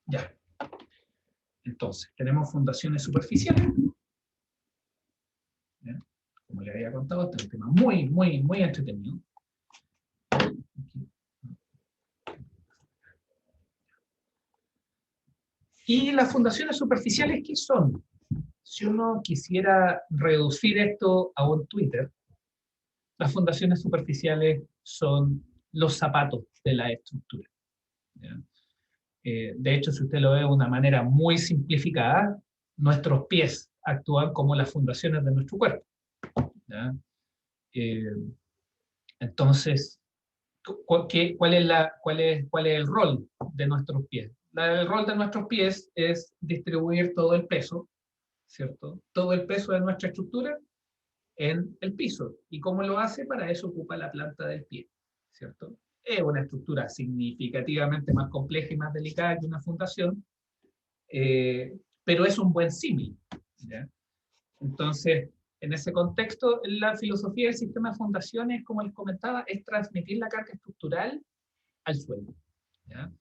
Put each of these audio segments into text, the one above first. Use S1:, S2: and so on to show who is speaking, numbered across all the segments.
S1: Ya. Entonces, tenemos fundaciones superficiales. ¿Ya? Como les había contado, este es un tema muy, muy, muy entretenido. Y las fundaciones superficiales, ¿qué son? Si uno quisiera reducir esto a un Twitter, las fundaciones superficiales son los zapatos de la estructura. ¿Ya? De hecho, si usted lo ve de una manera muy simplificada, nuestros pies actúan como las fundaciones de nuestro cuerpo. ¿Ya? Eh, entonces, ¿cuál es el rol de nuestros pies? El rol de nuestros pies es distribuir todo el peso, ¿cierto? Todo el peso de nuestra estructura en el piso. ¿Y cómo lo hace? Para eso ocupa la planta del pie, ¿cierto? Es una estructura significativamente más compleja y más delicada que una fundación, pero es un buen símil, ¿ya? Entonces, en ese contexto, la filosofía del sistema de fundaciones, como les comentaba, es transmitir la carga estructural al suelo, ¿ya?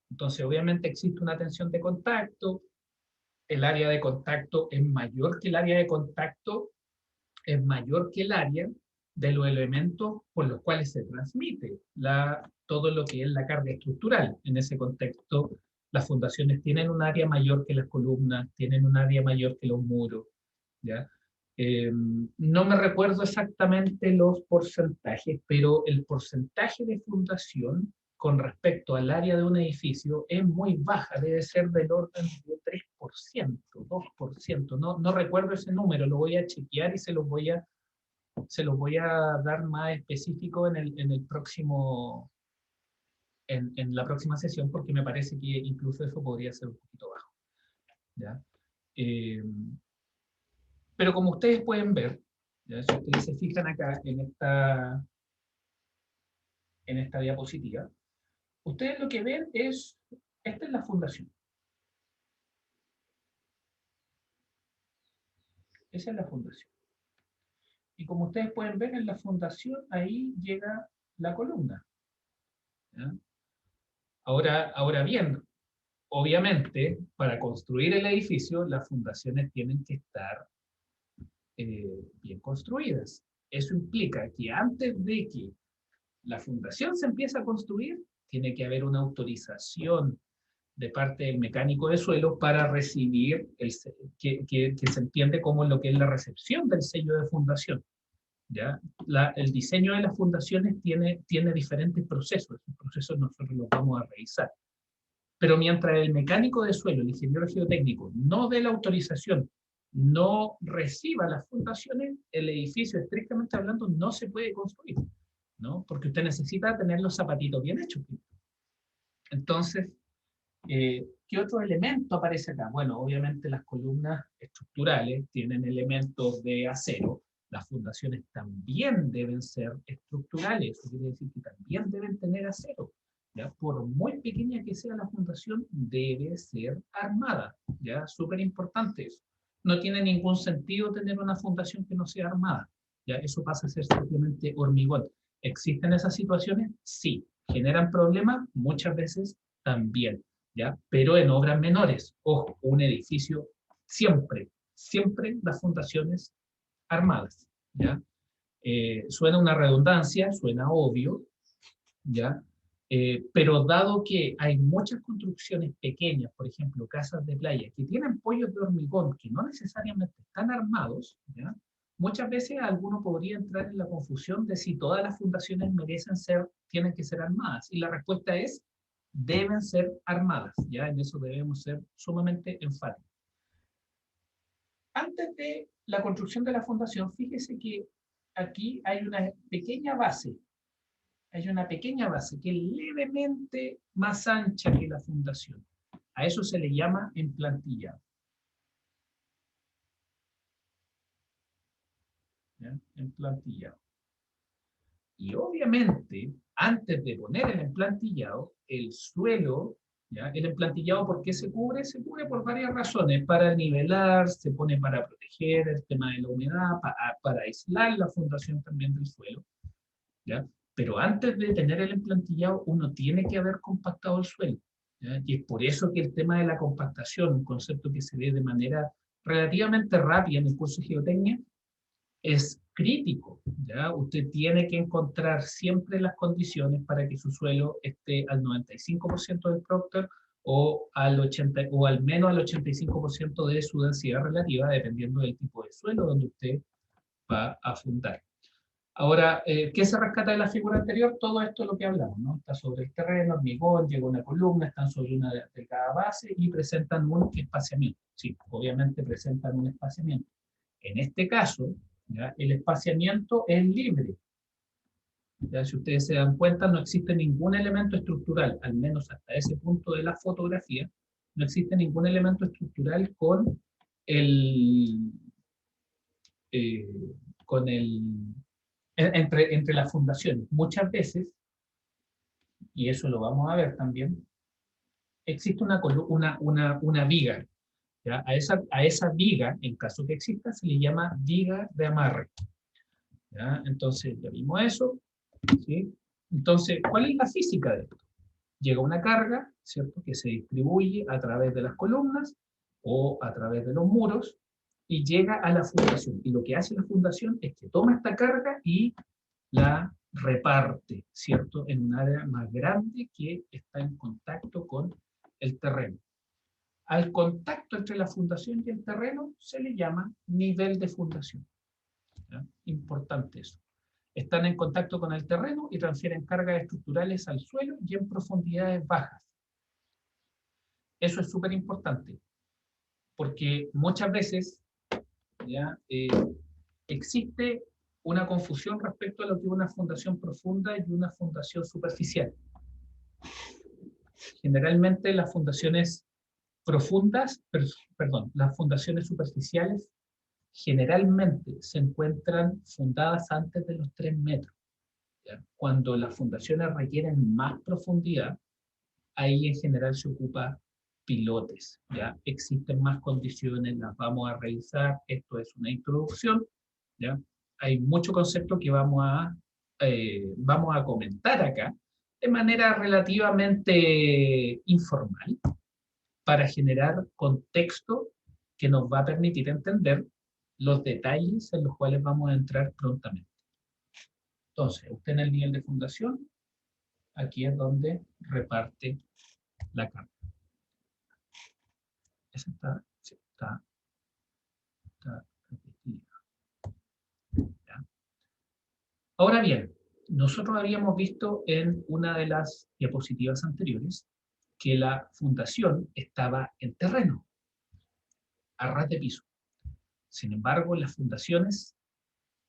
S1: Entonces, obviamente existe una tensión de contacto, el área de contacto es mayor que el área de contacto, es mayor que el área de los elementos por los cuales se transmite todo lo que es la carga estructural. En ese contexto, las fundaciones tienen un área mayor que las columnas, tienen un área mayor que los muros, ¿ya? No me recuerdo exactamente los porcentajes, pero el porcentaje de fundación con respecto al área de un edificio es muy baja, debe ser del orden de 3%, 2%, no recuerdo ese número, lo voy a chequear y se los voy a dar más específico en el próximo, en la próxima sesión, porque me parece que incluso eso podría ser un poquito bajo, ¿ya? Eh, pero como ustedes pueden ver, ¿ya? Si ustedes se fijan acá en esta diapositiva, ustedes lo que ven es, esta es la fundación. Esa es la fundación. Y como ustedes pueden ver en la fundación, ahí llega la columna, ¿ya? Ahora bien, obviamente, para construir el edificio, las fundaciones tienen que estar bien construidas. Eso implica que antes de que la fundación se empiece a construir, tiene que haber una autorización de parte del mecánico de suelo para recibir, que se entiende como lo que es la recepción del sello de fundación. ¿Ya? El diseño de las fundaciones tiene diferentes procesos. Esos procesos nosotros los vamos a revisar. Pero mientras el mecánico de suelo, el ingeniero geotécnico, no dé la autorización, no reciba las fundaciones, el edificio, estrictamente hablando, no se puede construir, ¿no? Porque usted necesita tener los zapatitos bien hechos. Entonces, ¿qué otro elemento aparece acá? Bueno, obviamente las columnas estructurales tienen elementos de acero, las fundaciones también deben ser estructurales, eso quiere decir que también deben tener acero. ¿Ya? Por muy pequeña que sea la fundación, debe ser armada. ¿Ya? Súper importante eso. No tiene ningún sentido tener una fundación que no sea armada. ¿Ya? Eso pasa a ser simplemente hormigón. ¿Existen esas situaciones? Sí. ¿Generan problemas? Muchas veces también. ¿Ya? Pero en obras menores. Ojo, un edificio siempre las fundaciones armadas. ¿Ya? Suena una redundancia, suena obvio, ¿ya? Pero dado que hay muchas construcciones pequeñas, por ejemplo, casas de playa, que tienen pollos de hormigón que no necesariamente están armados, ¿ya? Muchas veces alguno podría entrar en la confusión de si todas las fundaciones tienen que ser armadas. Y la respuesta es, deben ser armadas, ¿ya? En eso debemos ser sumamente enfáticos. Antes de la construcción de la fundación, fíjese que aquí hay una pequeña base que es levemente más ancha que la fundación. A eso se le llama emplantillado. ¿Ya? Emplantillado. Y obviamente, antes de poner el emplantillado, el suelo, ¿ya? El emplantillado, ¿por qué se cubre? Se cubre por varias razones. Para nivelar, se pone para proteger el tema de la humedad, para aislar la fundación también del suelo, ¿ya? Pero antes de tener el emplantillado, uno tiene que haber compactado el suelo. ¿ya? Y es por eso que el tema de la compactación, un concepto que se ve de manera relativamente rápida en el curso de geotecnia, es crítico, ¿ya? Usted tiene que encontrar siempre las condiciones para que su suelo esté al 95% del Proctor o al 80, o al menos al 85% de su densidad relativa, dependiendo del tipo de suelo donde usted va a fundar. Ahora, ¿qué se rescata de la figura anterior? Todo esto es lo que hablamos, ¿no? Está sobre el terreno, hormigón, llega una columna, están sobre una delgada base y presentan un espaciamiento. Sí, obviamente presentan un espaciamiento. En este caso, ¿ya? El espaciamiento es libre. ¿Ya? Si ustedes se dan cuenta, no existe ningún elemento estructural, al menos hasta ese punto de la fotografía, no existe ningún elemento estructural el, eh, con el, entre las fundaciones. Muchas veces, y eso lo vamos a ver también, existe una viga. ¿Ya? A esa viga, en caso que exista, se le llama viga de amarre. ¿Ya? Entonces, ya vimos eso. ¿Sí? Entonces, ¿cuál es la física de esto? Llega una carga, ¿cierto?, que se distribuye a través de las columnas o a través de los muros y llega a la fundación. Y lo que hace la fundación es que toma esta carga y la reparte, ¿cierto?, en un área más grande que está en contacto con el terreno. Al contacto entre la fundación y el terreno se le llama nivel de fundación. ¿Ya? Importante eso. Están en contacto con el terreno y transfieren cargas estructurales al suelo y en profundidades bajas. Eso es súper importante, porque muchas veces ¿ya? Existe una confusión respecto a lo que es una fundación profunda y una fundación superficial. Generalmente las fundaciones profundas, perdón, las fundaciones superficiales generalmente se encuentran fundadas antes de los 3 metros. ¿Ya? Cuando las fundaciones requieren más profundidad, ahí en general se ocupa pilotes. ¿Ya? Existen más condiciones, las vamos a revisar. Esto es una introducción. ¿Ya? Hay mucho concepto que vamos a comentar acá de manera relativamente informal para generar contexto que nos va a permitir entender los detalles en los cuales vamos a entrar prontamente. Entonces, usted en el nivel de fundación, aquí es donde reparte la carga. Esa está repetida. ¿Ya? Ahora bien, nosotros habíamos visto en una de las diapositivas anteriores que la fundación estaba en terreno, a ras de piso. Sin embargo, las fundaciones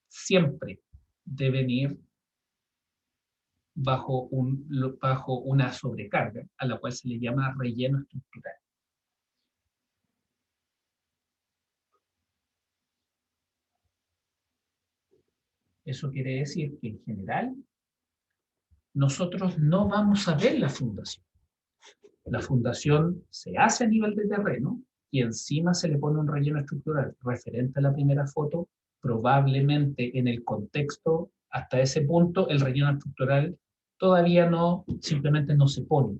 S1: siempre deben ir bajo una sobrecarga, a la cual se le llama relleno estructural. Eso quiere decir que en general nosotros no vamos a ver la fundación. La fundación se hace a nivel de terreno y encima se le pone un relleno estructural referente a la primera foto. Probablemente en el contexto, hasta ese punto, el relleno estructural todavía no, simplemente no se pone.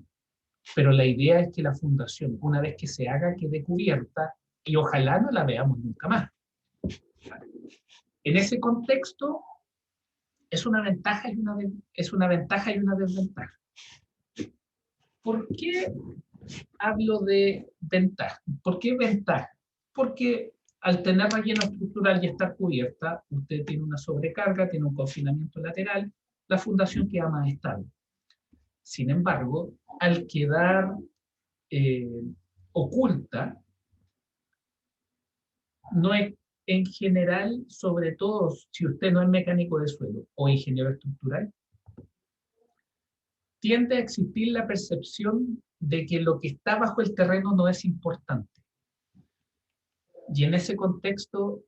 S1: Pero la idea es que la fundación, una vez que se haga, quede cubierta y ojalá no la veamos nunca más. En ese contexto, es una ventaja y una desventaja. ¿Por qué hablo de ventaja? ¿Por qué ventaja? Porque al tener relleno estructural y estar cubierta, usted tiene una sobrecarga, tiene un confinamiento lateral, la fundación queda más estable. Sin embargo, al quedar oculta, no es en general, sobre todo si usted no es mecánico de suelo o ingeniero estructural, tiende a existir la percepción de que lo que está bajo el terreno no es importante. Y en ese contexto,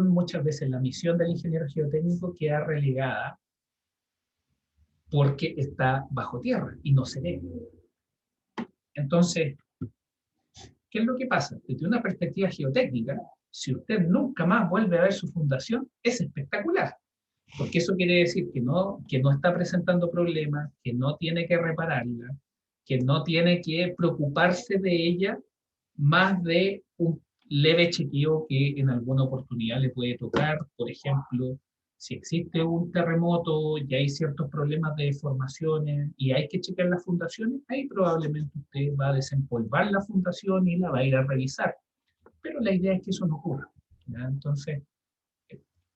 S1: muchas veces la misión del ingeniero geotécnico queda relegada porque está bajo tierra y no se ve. Entonces, ¿qué es lo que pasa? Desde una perspectiva geotécnica, si usted nunca más vuelve a ver su fundación, es espectacular. Porque eso quiere decir que no está presentando problemas, que no tiene que repararla, que no tiene que preocuparse de ella más de un leve chequeo que en alguna oportunidad le puede tocar. Por ejemplo, si existe un terremoto y hay ciertos problemas de deformaciones y hay que chequear las fundaciones, ahí probablemente usted va a desempolvar la fundación y la va a ir a revisar. Pero la idea es que eso no ocurra, ¿ya? Entonces,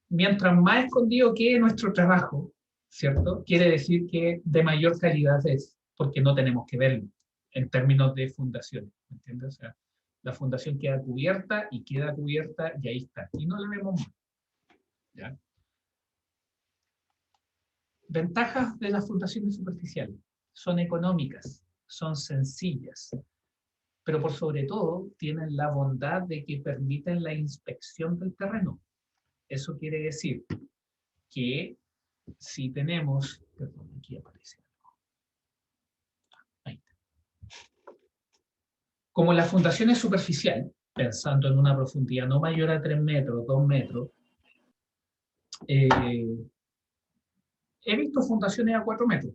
S1: mientras más escondido quede nuestro trabajo, ¿cierto? Quiere decir que de mayor calidad es, porque no tenemos que verlo en términos de fundación, ¿me entiendes? O sea, la fundación queda cubierta y ahí está. Y no la vemos más, ¿ya? Ventajas de las fundaciones superficiales. Son económicas, son sencillas, pero por sobre todo tienen la bondad de que permiten la inspección del terreno. Eso quiere decir que si tenemos, perdón, aquí aparece algo. Ahí está. Como la fundación es superficial, pensando en una profundidad no mayor a 3 metros, 2 metros, he visto fundaciones a 4 metros,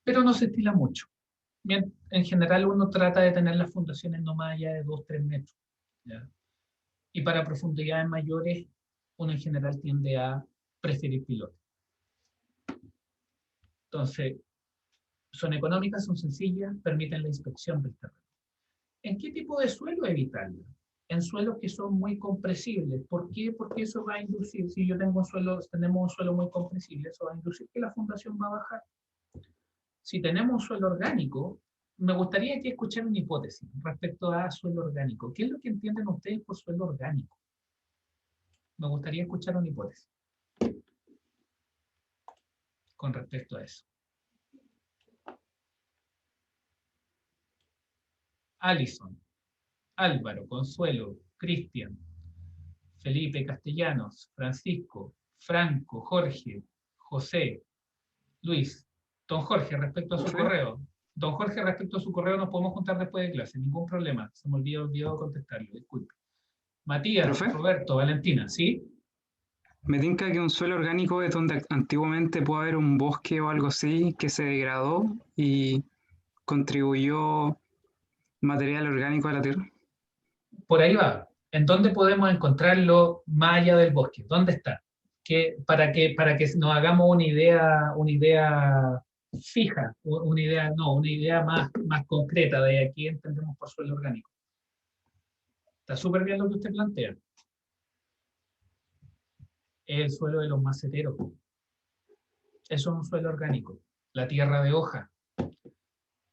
S1: pero no se estila mucho. Bien, en general uno trata de tener las fundaciones no más allá de 2, 3 metros, ¿ya? Y para profundidades mayores, uno en general tiende a preferir pilotes. Entonces, son económicas, son sencillas, permiten la inspección del terreno. ¿En qué tipo de suelo evitarlo? En suelos que son muy compresibles. ¿Por qué? Porque eso va a inducir, si yo tengo un suelo, tenemos un suelo muy compresible, eso va a inducir que la fundación va a bajar. Si tenemos un suelo orgánico, me gustaría que escucharan una hipótesis respecto a suelo orgánico. ¿Qué es lo que entienden ustedes por suelo orgánico? Me gustaría escuchar una hipótesis con respecto a eso. Alison, Álvaro, Consuelo, Cristian, Felipe Castellanos, Francisco, Franco, Jorge, José, Luis. Don Jorge, respecto a su correo. Don Jorge, respecto a su correo, nos podemos juntar después de clase, ningún problema. Se me olvidó contestarlo, disculpe. Matías,
S2: ¿Profe?
S1: Roberto, Valentina, ¿sí?
S2: Me tinca que un suelo orgánico es donde antiguamente puede haber un bosque o algo así que se degradó y contribuyó material orgánico a la tierra.
S1: Por ahí va. ¿En dónde podemos encontrarlo más allá del bosque? ¿Dónde está? Para que nos hagamos una idea fija, una idea, no, una idea más concreta de aquí entendemos por suelo orgánico. Está súper bien lo que usted plantea. Es el suelo de los maceteros. Eso es un suelo orgánico. La tierra de hoja,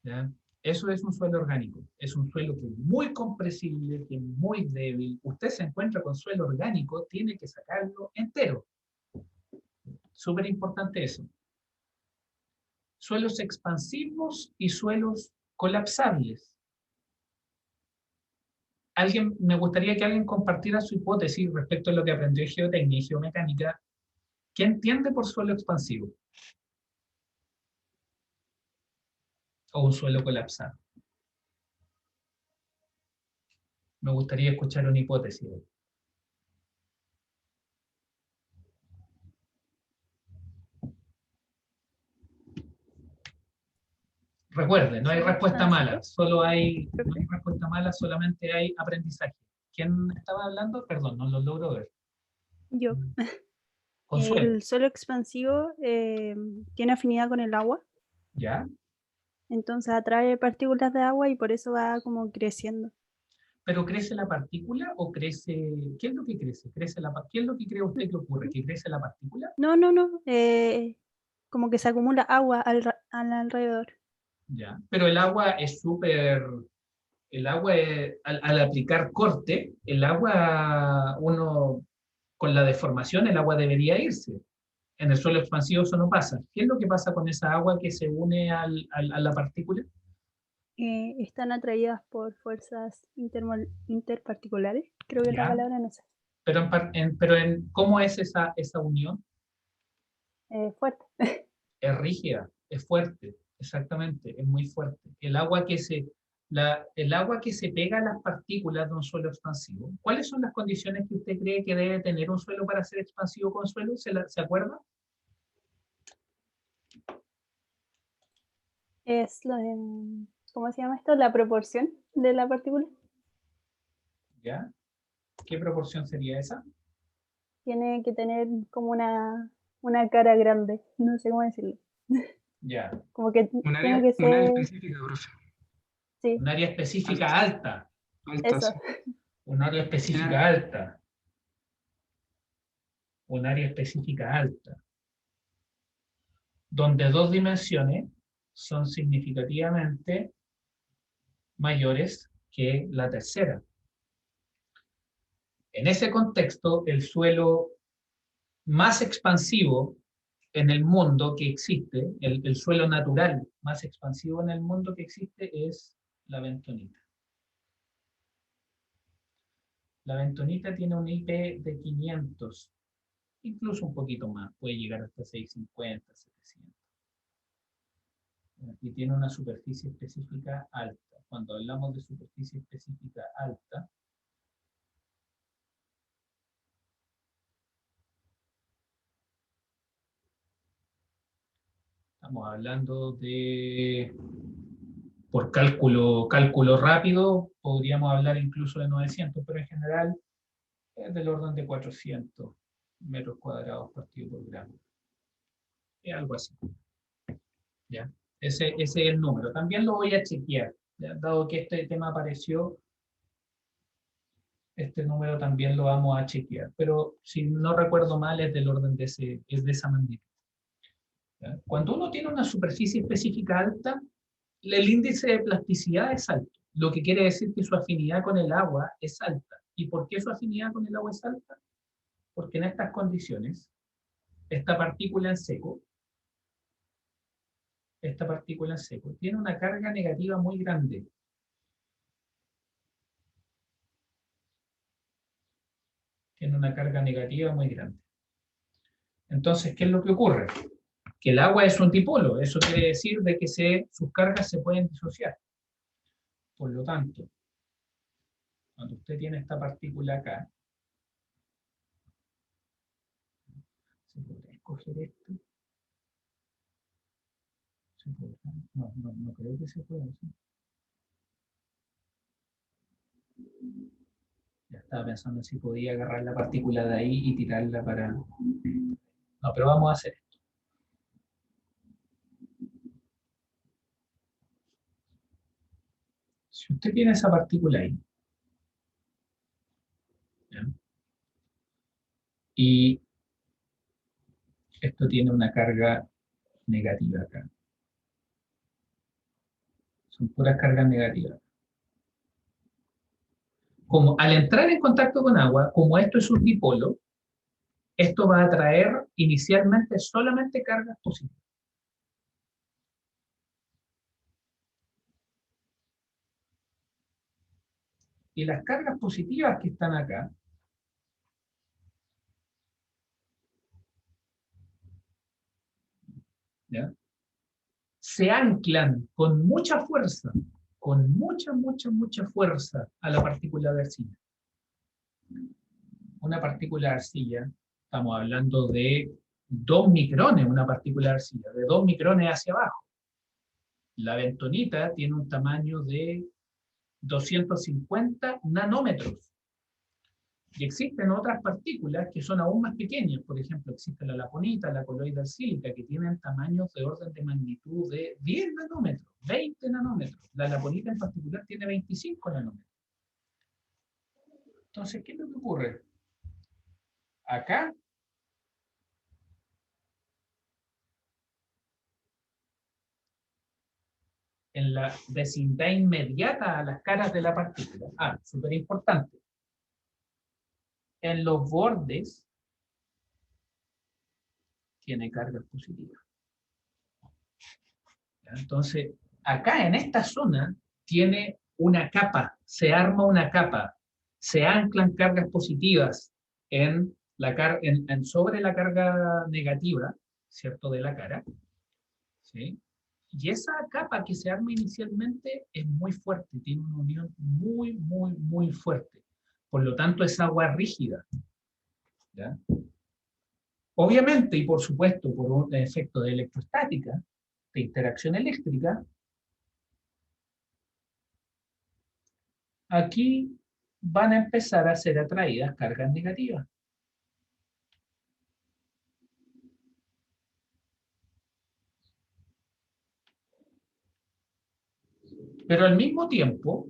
S1: ¿ya? Eso es un suelo orgánico. Es un suelo que es muy compresible, que es muy débil. Usted se encuentra con suelo orgánico, tiene que sacarlo entero. Súper importante eso. Suelos expansivos y suelos colapsables. Me gustaría que alguien compartiera su hipótesis respecto a lo que aprendió en geotecnia y geomecánica. ¿Qué entiende por suelo expansivo? O un suelo colapsado. Me gustaría escuchar una hipótesis. Recuerde, no hay
S3: Suelo
S1: respuesta mala,
S3: expansivo,
S1: no hay
S3: profe.
S1: respuesta mala, solamente hay aprendizaje. ¿Quién estaba hablando? Perdón, no lo logro ver.
S3: Yo.
S1: Consuelo,
S3: El suelo expansivo tiene afinidad con el agua,
S1: ¿ya?
S3: entonces atrae partículas de agua y por eso va como creciendo.
S1: ¿Pero crece la partícula o crece? ¿Qué es lo que crece? ¿Qué es lo que cree usted que ocurre? ¿Que crece la partícula?
S3: No, no, no. Como que se acumula agua al alrededor.
S1: ¿Ya? Pero el agua es súper. Al aplicar corte, el agua, con la deformación, el agua debería irse. En el suelo expansivo eso no pasa. ¿Qué es lo que pasa con esa agua que se une a la partícula?
S3: Están atraídas por fuerzas interparticulares, creo que es la
S1: ¿Ya?
S3: palabra, no sé.
S1: ¿Cómo es esa unión?
S3: Fuerte.
S1: Es rígida, es fuerte, exactamente, es muy fuerte. El agua que se pega a las partículas de un suelo expansivo. ¿Cuáles son las condiciones que usted cree que debe tener un suelo para ser expansivo con suelo? ¿Se acuerda?
S3: Es ¿cómo se llama esto? La proporción de la partícula.
S1: ¿Ya? ¿Qué proporción sería esa?
S3: Tiene que tener como una cara grande, no sé cómo decirlo.
S1: Ya.
S3: Como que
S2: Un
S3: tiene
S2: área,
S3: que
S2: un área
S3: ser,
S2: específica, profe.
S3: sí,
S1: Un área específica
S2: Alta,
S1: alta.
S2: alta,
S3: eso.
S2: sí.
S1: Un área
S2: Tiene-
S1: específica alta. Un área específica alta. Donde dos dimensiones son significativamente mayores que la tercera. En ese contexto, el suelo más expansivo en el mundo que existe, el suelo natural más expansivo en el mundo que existe es la bentonita. La bentonita tiene un IP de 500, incluso un poquito más, puede llegar hasta 650, 700. Y tiene una superficie específica alta. Cuando hablamos de superficie específica alta, estamos hablando de, por cálculo rápido, podríamos hablar incluso de 900, pero en general es del orden de 400 metros cuadrados partido por gramo. Es algo así. ¿Ya? Ese es el número. También lo voy a chequear. ¿Ya? Dado que este tema apareció, este número también lo vamos a chequear. Pero si no recuerdo mal, es del orden de es de esa magnitud. ¿Ya? Cuando uno tiene una superficie específica alta, el índice de plasticidad es alto, lo que quiere decir que su afinidad con el agua es alta. ¿Y por qué su afinidad con el agua es alta? Porque en estas condiciones, esta partícula en seco, tiene una carga negativa muy grande. Tiene una carga negativa muy grande. Entonces, ¿qué es lo que ocurre? Que el agua es un dipolo. Eso quiere decir de que sus cargas se pueden disociar. Por lo tanto, cuando usted tiene esta partícula acá, ¿se podrá escoger esto? ¿Se podrá? No creo que se pueda. ¿Sí? Ya estaba pensando si podía agarrar la partícula de ahí y tirarla para... No, pero vamos a hacer esto. Si usted tiene esa partícula ahí, ¿ya? Y esto tiene una carga negativa acá. Son puras cargas negativas. Como al entrar en contacto con agua, como esto es un dipolo, esto va a atraer inicialmente solamente cargas positivas. Y las cargas positivas que están acá, ¿ya? Se anclan con mucha fuerza, mucha fuerza a la partícula de arcilla. Una partícula de arcilla, estamos hablando de 2 micrones, una partícula de arcilla, de 2 micrones hacia abajo. La bentonita tiene un tamaño de 250 nanómetros. Y existen otras partículas que son aún más pequeñas. Por ejemplo, existe la laponita, la coloidal sílica, que tienen tamaños de orden de magnitud de 10 nanómetros, 20 nanómetros. La laponita en particular tiene 25 nanómetros. Entonces, ¿qué es lo que ocurre? Acá, en la vecindad inmediata a las caras de la partícula, súper importante, en los bordes tiene cargas positivas. ¿Ya? Entonces, acá en esta zona tiene una capa, se arma una capa, se anclan cargas positivas sobre la carga negativa, ¿cierto?, de la cara, ¿sí? Y esa capa que se arma inicialmente es muy fuerte, tiene una unión muy fuerte. Por lo tanto, es agua rígida. ¿Ya? Obviamente, y por supuesto, por un efecto de electrostática, de interacción eléctrica, aquí van a empezar a ser atraídas cargas negativas. Pero al mismo tiempo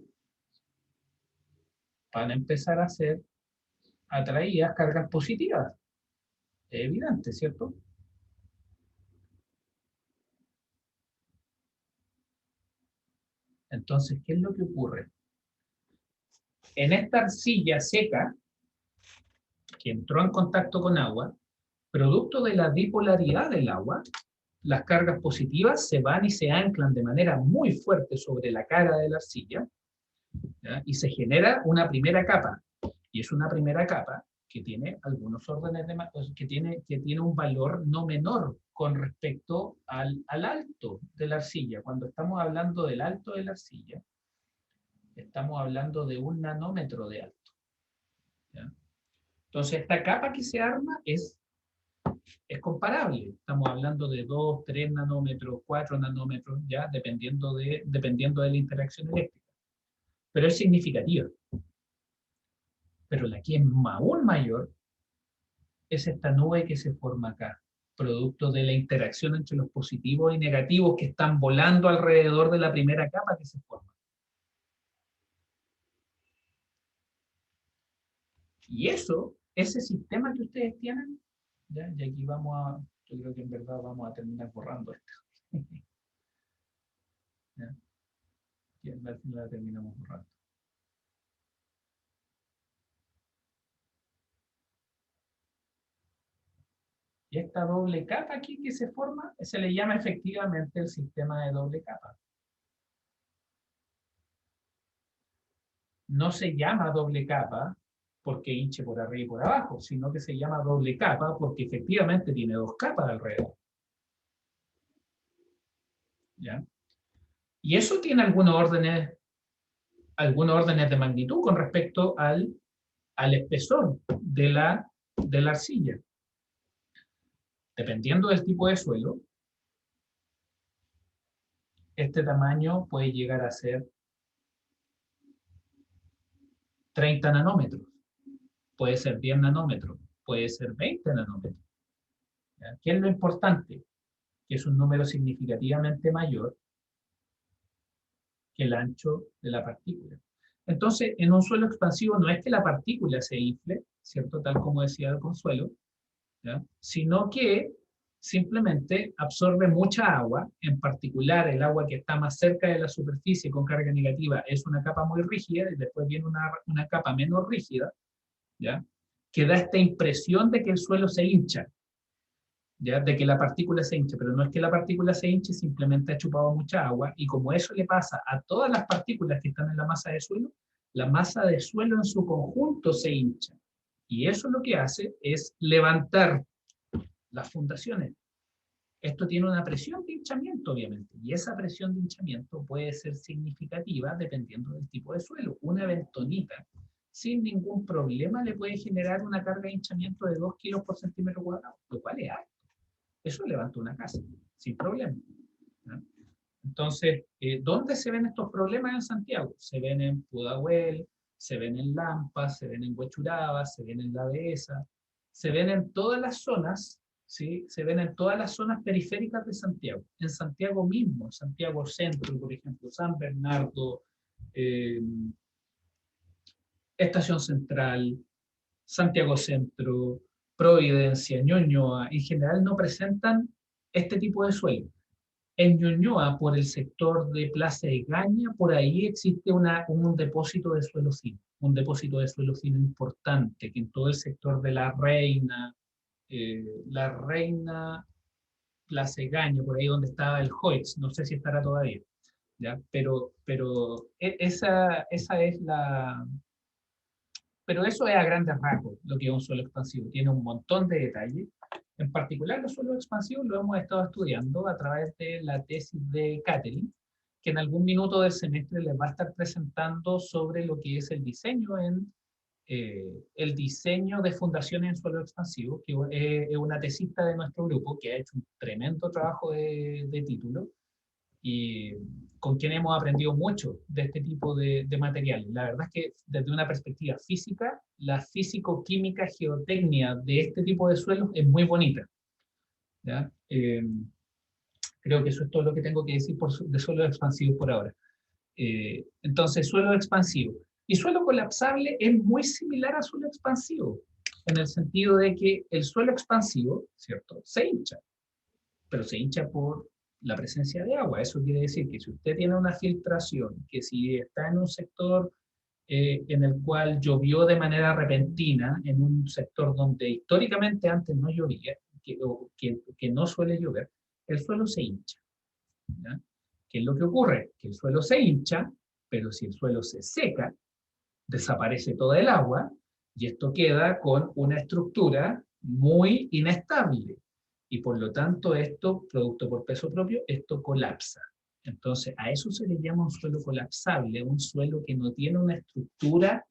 S1: van a empezar a ser atraídas cargas positivas. Es evidente, ¿cierto? Entonces, ¿qué es lo que ocurre? En esta arcilla seca, que entró en contacto con agua, producto de la bipolaridad del agua, las cargas positivas se van y se anclan de manera muy fuerte sobre la cara de la arcilla, ¿ya? Y se genera una primera capa. Y es una primera capa que tiene algunos órdenes de que tiene un valor no menor con respecto al alto de la arcilla. Cuando estamos hablando del alto de la arcilla, estamos hablando de 1 nanómetro de alto, ¿ya? Entonces, esta capa que se arma es comparable. Estamos hablando de 2, 3 nanómetros, 4 nanómetros, ya dependiendo de la interacción eléctrica. Pero es significativa. Pero la que es aún mayor es esta nube que se forma acá, producto de la interacción entre los positivos y negativos que están volando alrededor de la primera capa que se forma. Y ese sistema que ustedes tienen, ¿ya? Y aquí yo creo que en verdad vamos a terminar borrando esto. ¿Ya? Y al final la terminamos borrando. Y esta doble capa aquí que se forma, se le llama efectivamente el sistema de doble capa. No se llama doble capa porque hinche por arriba y por abajo, sino que se llama doble capa porque efectivamente tiene 2 capas alrededor. ¿Ya? Y eso tiene algunos órdenes de magnitud con respecto al espesor de la arcilla. Dependiendo del tipo de suelo, este tamaño puede llegar a ser 30 nanómetros, puede ser 10 nanómetros, puede ser 20 nanómetros. ¿Ya? ¿Qué es lo importante? Que es un número significativamente mayor que el ancho de la partícula. Entonces, en un suelo expansivo no es que la partícula se infle, ¿cierto? Tal como decía el Consuelo, ¿ya? Sino que simplemente absorbe mucha agua, en particular el agua que está más cerca de la superficie con carga negativa es una capa muy rígida y después viene una capa menos rígida, ¿ya? Que da esta impresión de que el suelo se hincha, ¿ya? De que la partícula se hincha, pero no es que la partícula se hinche, simplemente ha chupado mucha agua y como eso le pasa a todas las partículas que están en la masa de suelo, la masa de suelo en su conjunto se hincha. Y eso lo que hace es levantar las fundaciones. Esto tiene una presión de hinchamiento, obviamente, y esa presión de hinchamiento puede ser significativa dependiendo del tipo de suelo. Una bentonita, sin ningún problema, le puede generar una carga de hinchamiento de 2 kilos por centímetro cuadrado, lo cual es alto. Eso levanta una casa, sin problema, ¿no? Entonces, ¿dónde se ven estos problemas en Santiago? Se ven en Pudahuel, se ven en Lampa, se ven en Huechuraba, se ven en La Dehesa, se ven en todas las zonas, ¿sí? Se ven en todas las zonas periféricas de Santiago. En Santiago mismo, Santiago Centro, por ejemplo, San Bernardo, Estación Central, Santiago Centro, Providencia, Ñuñoa, en general no presentan este tipo de suelo. En Ñuñoa, por el sector de Plaza de Gaña, por ahí existe un depósito de suelo fino, un depósito de suelo fino importante, que en todo el sector de La Reina, Plaza de Gaña, por ahí donde estaba el Hoyts, no sé si estará todavía, ¿ya? Pero esa es la... Pero eso es a grandes rasgos lo que es un suelo expansivo. Tiene un montón de detalles. En particular, los suelos expansivos lo hemos estado estudiando a través de la tesis de Catherine, que en algún minuto del semestre les va a estar presentando sobre lo que es el diseño de fundaciones en suelo expansivo, que es una tesista de nuestro grupo que ha hecho un tremendo trabajo de título. y con quien hemos aprendido mucho de este tipo de materiales. La verdad es que desde una perspectiva física, la físico-química geotecnia de este tipo de suelos es muy bonita. ¿Ya? Creo que eso es todo lo que tengo que decir de suelos expansivos por ahora. Entonces, suelo expansivo. Y suelo colapsable es muy similar a suelo expansivo, en el sentido de que el suelo expansivo, ¿cierto?, se hincha, pero se hincha por la presencia de agua. Eso quiere decir que si usted tiene una filtración, que si está en un sector en el cual llovió de manera repentina, en un sector donde históricamente antes no llovía, que no suele llover, el suelo se hincha. ¿Ya? ¿Qué es lo que ocurre? Que el suelo se hincha, pero si el suelo se seca, desaparece toda el agua y esto queda con una estructura muy inestable. Y por lo tanto esto, producto por peso propio, esto colapsa. Entonces a eso se le llama un suelo colapsable, un suelo que no tiene una estructura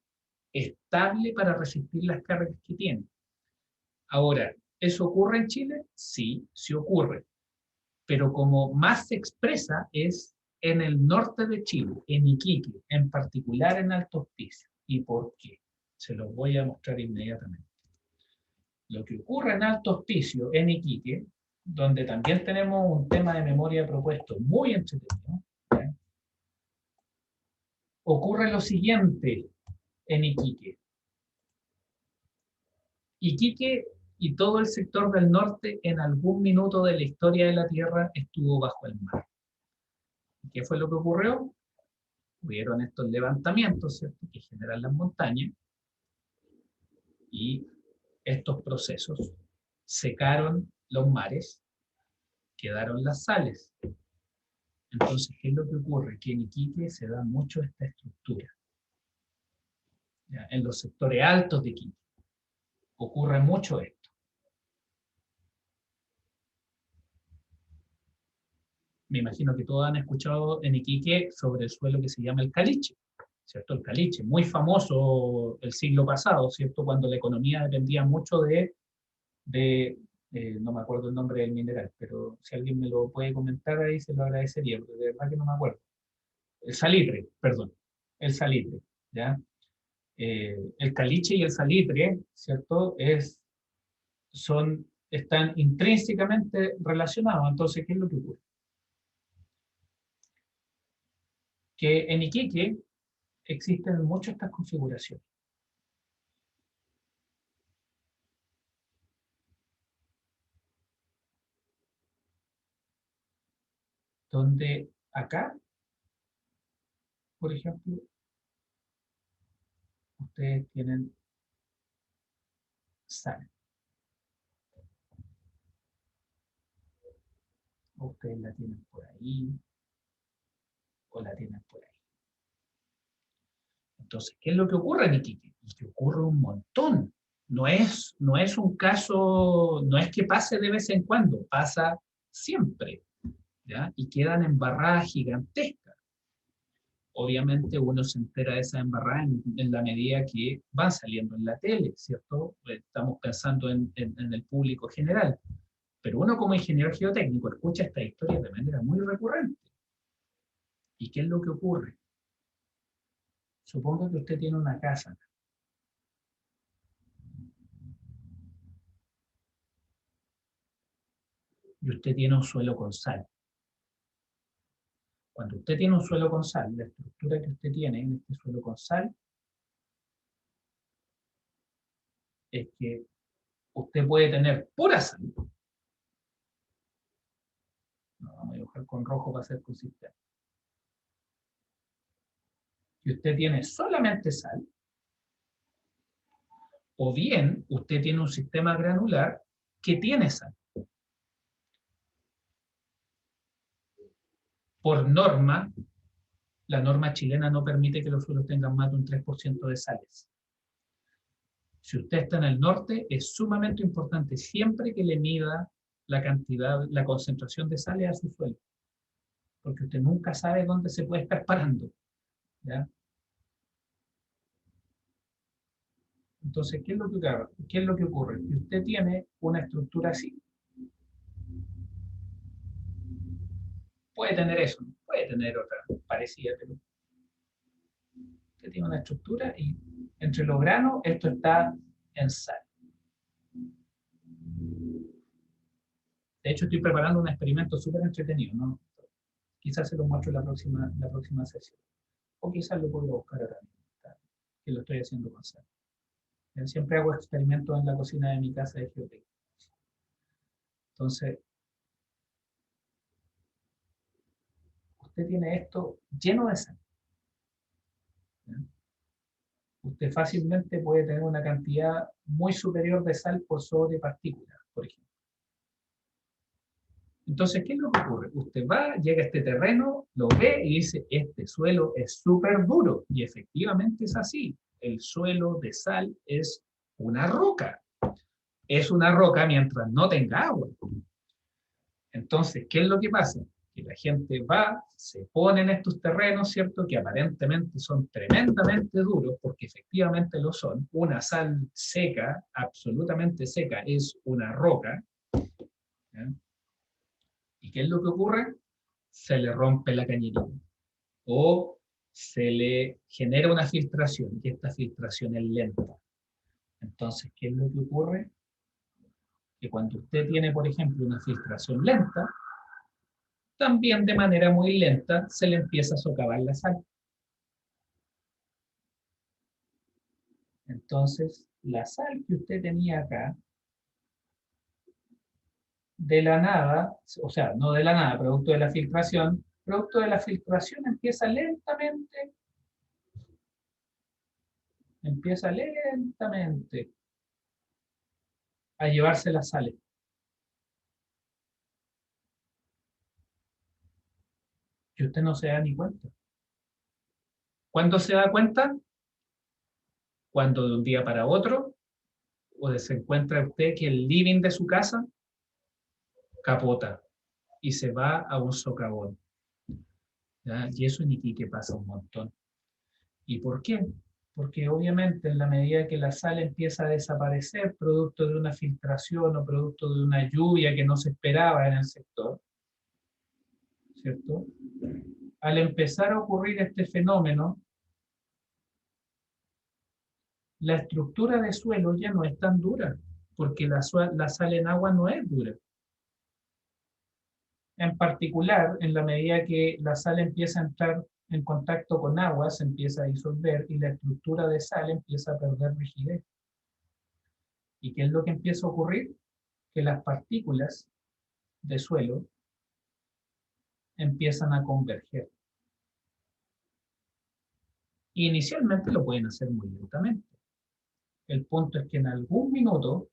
S1: estable para resistir las cargas que tiene. Ahora, ¿eso ocurre en Chile? Sí, sí ocurre. Pero como más se expresa es en el norte de Chile, en Iquique, en particular en Alto Hospicio. ¿Y por qué? Se los voy a mostrar inmediatamente. Lo que ocurre en Alto Hospicio, en Iquique, donde también tenemos un tema de memoria propuesto muy entretenido, ¿ya? Ocurre lo siguiente en Iquique. Iquique y todo el sector del norte en algún minuto de la historia de la Tierra estuvo bajo el mar. ¿Qué fue lo que ocurrió? Hubieron estos levantamientos, ¿cierto?, que generan las montañas, y estos procesos secaron los mares, quedaron las sales. Entonces, ¿qué es lo que ocurre? Que en Iquique se da mucho esta estructura. ¿Ya? En los sectores altos de Iquique ocurre mucho esto. Me imagino que todos han escuchado en Iquique sobre el suelo que se llama el caliche, ¿cierto? El caliche, muy famoso el siglo pasado, ¿cierto? Cuando la economía dependía mucho no me acuerdo el nombre del mineral, pero si alguien me lo puede comentar ahí se lo agradecería, porque de verdad que no me acuerdo. El salitre, perdón, el salitre, ¿ya? El caliche y el salitre, ¿cierto? Están intrínsecamente relacionados. Entonces, ¿qué es lo que ocurre? Que en Iquique existen muchas estas configuraciones. Donde acá, por ejemplo, ustedes tienen sal. Ustedes la tienen por ahí, o la tienen por ahí. Entonces, ¿qué es lo que ocurre en Iquique? Y que ocurre un montón. No es un caso, no es que pase de vez en cuando, pasa siempre, ¿ya? Y quedan embarradas gigantescas. Obviamente uno se entera de esa embarrada en la medida que van saliendo en la tele, ¿cierto? Estamos pensando en el público general. Pero uno como ingeniero geotécnico escucha esta historia de manera muy recurrente. ¿Y qué es lo que ocurre? Supongo que usted tiene una casa y usted tiene un suelo con sal. Cuando usted tiene un suelo con sal, la estructura que usted tiene en este suelo con sal es que usted puede tener pura sal. No, vamos a dibujar con rojo para ser consistente. Y usted tiene solamente sal, o bien usted tiene un sistema granular que tiene sal. Por norma, la norma chilena no permite que los suelos tengan más de un 3% de sales. Si usted está en el norte, es sumamente importante siempre que le mida la cantidad, la concentración de sales a su suelo, porque usted nunca sabe dónde se puede estar parando, ¿ya? Entonces, ¿qué es lo que ocurre? ¿Qué es lo que ocurre? Que usted tiene una estructura así. Puede tener eso, puede tener otra parecida, pero usted tiene una estructura y entre los granos esto está en sal. De hecho, estoy preparando un experimento súper entretenido, ¿no? Quizás se lo muestro en la próxima sesión. O quizás lo puedo buscar ahora mismo, que lo estoy haciendo con sal. Siempre hago experimentos en la cocina de mi casa de geotecnia. Entonces, usted tiene esto lleno de sal. ¿Ya? Usted fácilmente puede tener una cantidad muy superior de sal por sobre partículas, por ejemplo. Entonces, ¿qué es lo que ocurre? Usted va, llega a este terreno, lo ve y dice, este suelo es súper duro. Y efectivamente es así. El suelo de sal es una roca. Es una roca mientras no tenga agua. Entonces, ¿qué es lo que pasa? Que la gente va, se pone en estos terrenos, ¿cierto? Que aparentemente son tremendamente duros, porque efectivamente lo son. Una sal seca, absolutamente seca, es una roca. ¿Ya? ¿Y qué es lo que ocurre? Se le rompe la cañería. O se le genera una filtración, y esta filtración es lenta. Entonces, ¿qué es lo que ocurre? Que cuando usted tiene, por ejemplo, una filtración lenta, también de manera muy lenta se le empieza a socavar la sal. Entonces, la sal que usted tenía acá, de la nada, o sea, no de la nada, producto de la filtración empieza lentamente a llevarse las sales. Que usted no se da ni cuenta. ¿Cuándo se da cuenta? Cuando de un día para otro, o se encuentra usted que el living de su casa capota y se va a un socavón. ¿Ya? Y eso en Iquique pasa un montón. ¿Y por qué? Porque obviamente en la medida que la sal empieza a desaparecer, producto de una filtración o producto de una lluvia que no se esperaba en el sector, ¿cierto? Al empezar a ocurrir este fenómeno, la estructura de suelo ya no es tan dura, porque la sal en agua no es dura. En particular, en la medida que la sal empieza a entrar en contacto con agua, se empieza a disolver y la estructura de sal empieza a perder rigidez. ¿Y qué es lo que empieza a ocurrir? Que las partículas de suelo empiezan a converger. Y inicialmente lo pueden hacer muy lentamente. El punto es que en algún minuto,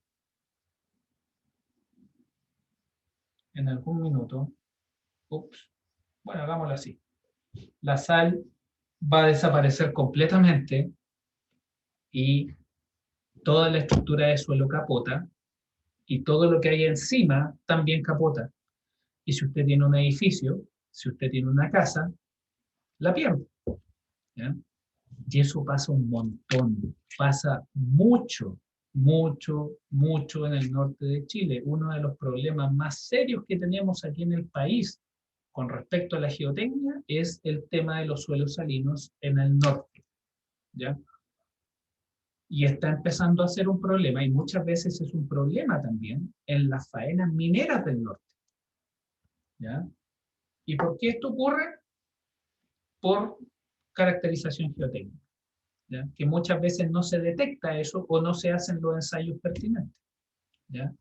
S1: bueno, hagámoslo así. La sal va a desaparecer completamente y toda la estructura de suelo capota y todo lo que hay encima también capota. Y si usted tiene un edificio, si usted tiene una casa, la pierde. ¿Ya? Y eso pasa un montón, pasa mucho en el norte de Chile. Uno de los problemas más serios que tenemos aquí en el país con respecto a la geotecnia es el tema de los suelos salinos en el norte. ¿Ya? Y está empezando a ser un problema, y muchas veces es un problema también en las faenas mineras del norte. ¿Ya? ¿Y por qué esto ocurre? Por caracterización geotécnica, ¿ya? Que muchas veces no se detecta eso o no se hacen los ensayos pertinentes. ¿Ya?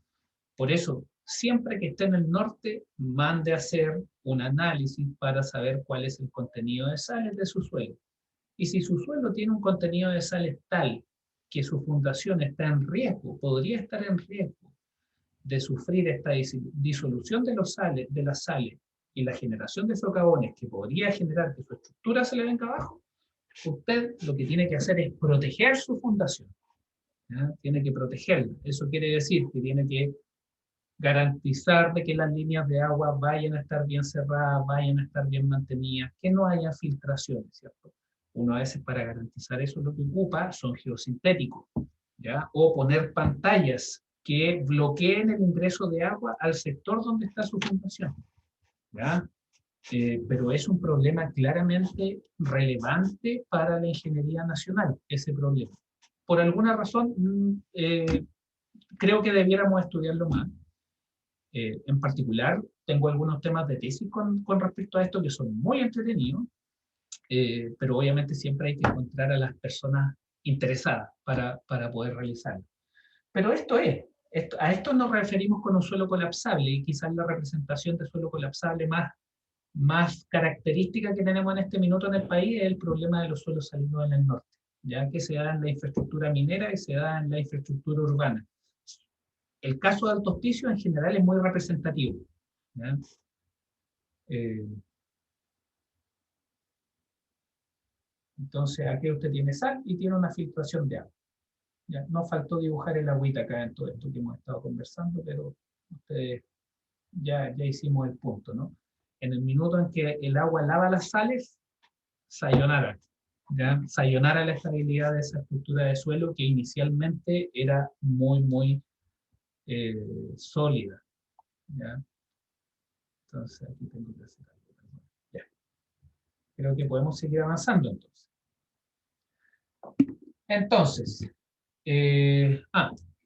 S1: Por eso, siempre que esté en el norte, mande a hacer un análisis para saber cuál es el contenido de sales de su suelo. Y si su suelo tiene un contenido de sales tal que su fundación está en riesgo, podría estar en riesgo de sufrir esta disolución de las sales y la generación de socavones que podría generar que su estructura se le venga abajo, usted lo que tiene que hacer es proteger su fundación. ¿Ya? Tiene que protegerla. Eso quiere decir que tiene que garantizar de que las líneas de agua vayan a estar bien cerradas, vayan a estar bien mantenidas, que no haya filtraciones, ¿cierto? Uno a veces para garantizar eso lo que ocupa son geosintéticos, ¿ya? O poner pantallas que bloqueen el ingreso de agua al sector donde está su fundación, ¿ya? pero es un problema claramente relevante para la ingeniería nacional, ese problema. Por alguna razón, creo que debiéramos estudiarlo más. En particular, tengo algunos temas de tesis con respecto a esto que son muy entretenidos, pero obviamente siempre hay que encontrar a las personas interesadas para poder realizarlo. Pero a esto nos referimos con un suelo colapsable, y quizás la representación de suelo colapsable más característica que tenemos en este minuto en el país es el problema de los suelos salinos en el norte, ya que se da en la infraestructura minera y se da en la infraestructura urbana. El caso de Alto Hospicio en general es muy representativo, ¿ya? Entonces aquí usted tiene sal y tiene una filtración de agua. ¿Ya? No faltó dibujar el agüita acá en todo esto que hemos estado conversando, pero ustedes ya hicimos el punto, ¿no? En el minuto en que el agua lava las sales, sayonara. ¿Ya? Sayonara la estabilidad de esa estructura de suelo que inicialmente era muy sólida. ¿Ya? Entonces aquí tengo que hacer algo. Ya. Creo que podemos seguir avanzando entonces. Entonces,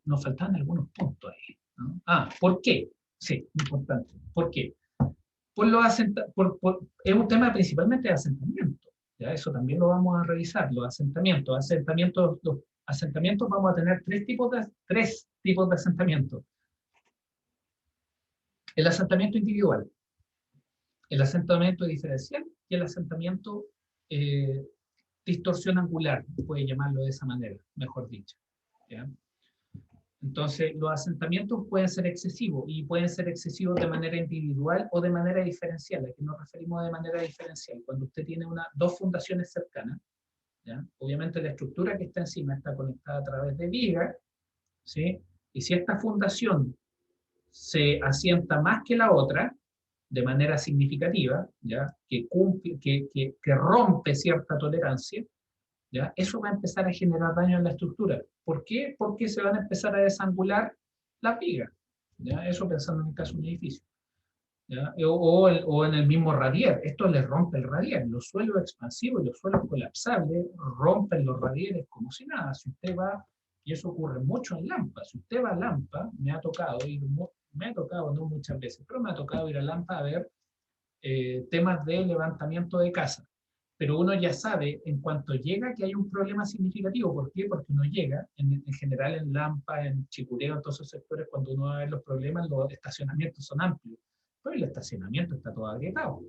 S1: nos faltan algunos puntos ahí, ¿no? ¿Por qué? Sí, importante. ¿Por qué? Es un tema principalmente de asentamiento. ¿Ya? Eso también lo vamos a revisar, los asentamientos. Los asentamientos vamos a tener tres tipos de asentamientos. El asentamiento individual, el asentamiento diferencial y el asentamiento distorsión angular, puede llamarlo de esa manera, mejor dicho. ¿Ya? Entonces, los asentamientos pueden ser excesivos, y pueden ser excesivos de manera individual o de manera diferencial. Aquí nos referimos de manera diferencial. Cuando usted tiene dos fundaciones cercanas, ¿ya? Obviamente la estructura que está encima está conectada a través de vigas, ¿sí? Y si esta fundación se asienta más que la otra, de manera significativa, ¿ya? Que rompe cierta tolerancia, ¿ya? Eso va a empezar a generar daño en la estructura. ¿Por qué? Porque se van a empezar a desangular las vigas. ¿Ya? Eso pensando en el caso de un edificio. ¿Ya? O en el mismo radier. Esto le rompe el radier. Los suelos expansivos y los suelos colapsables rompen los radieres como si nada. Si usted va, y eso ocurre mucho en Lampa, si usted va a Lampa, no muchas veces, pero me ha tocado ir a Lampa a ver temas de levantamiento de casa. Pero uno ya sabe en cuanto llega que hay un problema significativo. ¿Por qué? Porque uno llega, en general en Lampa, en Chicureo, en todos esos sectores, cuando uno ve los problemas, los estacionamientos son amplios. Pero el estacionamiento está todo agrietado.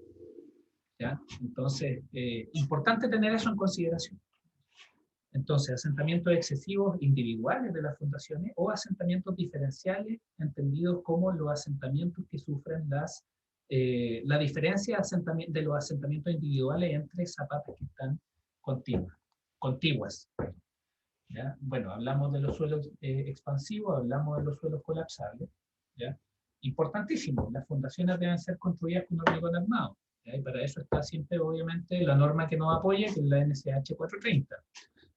S1: ¿Ya? Entonces, importante tener eso en consideración. Entonces, asentamientos excesivos individuales de las fundaciones o asentamientos diferenciales, entendidos como los asentamientos que sufren la diferencia de los asentamientos individuales entre zapatas que están contiguas. ¿Ya? Bueno, hablamos de los suelos expansivos, hablamos de los suelos colapsables. ¿Ya? Importantísimo, las fundaciones deben ser construidas con hormigón armado. ¿Ya? Y para eso está siempre, obviamente, la norma que nos apoya, que es la NSH 430.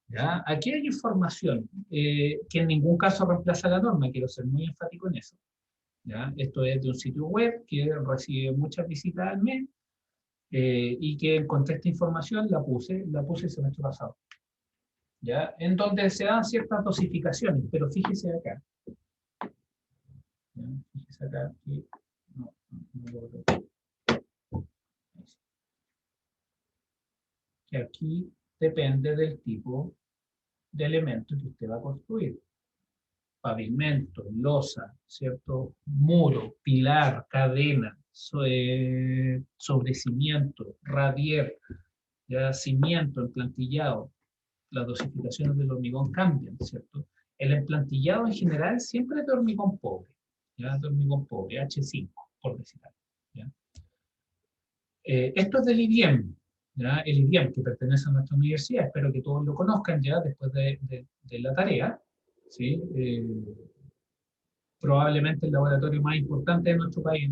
S1: ¿Ya? Aquí hay información que en ningún caso reemplaza la norma, quiero ser muy enfático en eso. ¿Ya? Esto es de un sitio web que recibe muchas visitas al mes y que encontré esta información, la puse el semestre pasado. ¿Ya? En donde se dan ciertas dosificaciones, pero fíjese acá. ¿Ya? Fíjese acá que que aquí depende del tipo de elemento que usted va a construir. Pavimento, losa, ¿cierto? Muro, pilar, cadena, sobrecimiento, radier, ya cimiento, emplantillado. Las dosificaciones del hormigón cambian, ¿cierto? El emplantillado en general siempre es de hormigón pobre, ¿ya? De hormigón pobre, H5, por decir algo, ¿ya? Esto es del IBM, ¿ya? El IBM que pertenece a nuestra universidad, espero que todos lo conozcan ya después de la tarea, ¿sí? Probablemente el laboratorio más importante de nuestro país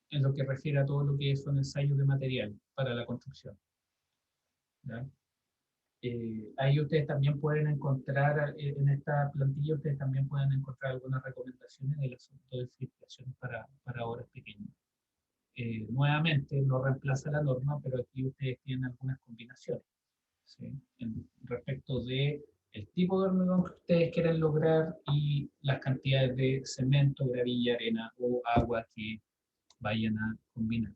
S1: en lo que refiere a todo lo que son ensayos de material para la construcción. ¿Ya? Ahí ustedes también pueden encontrar, en esta plantilla, ustedes también pueden encontrar algunas recomendaciones del asunto de filtración para obras pequeñas. nuevamente no reemplaza la norma, pero aquí ustedes tienen algunas combinaciones, ¿sí? Respecto de el tipo de hormigón que ustedes quieren lograr y las cantidades de cemento, gravilla, arena o agua que vayan a combinar.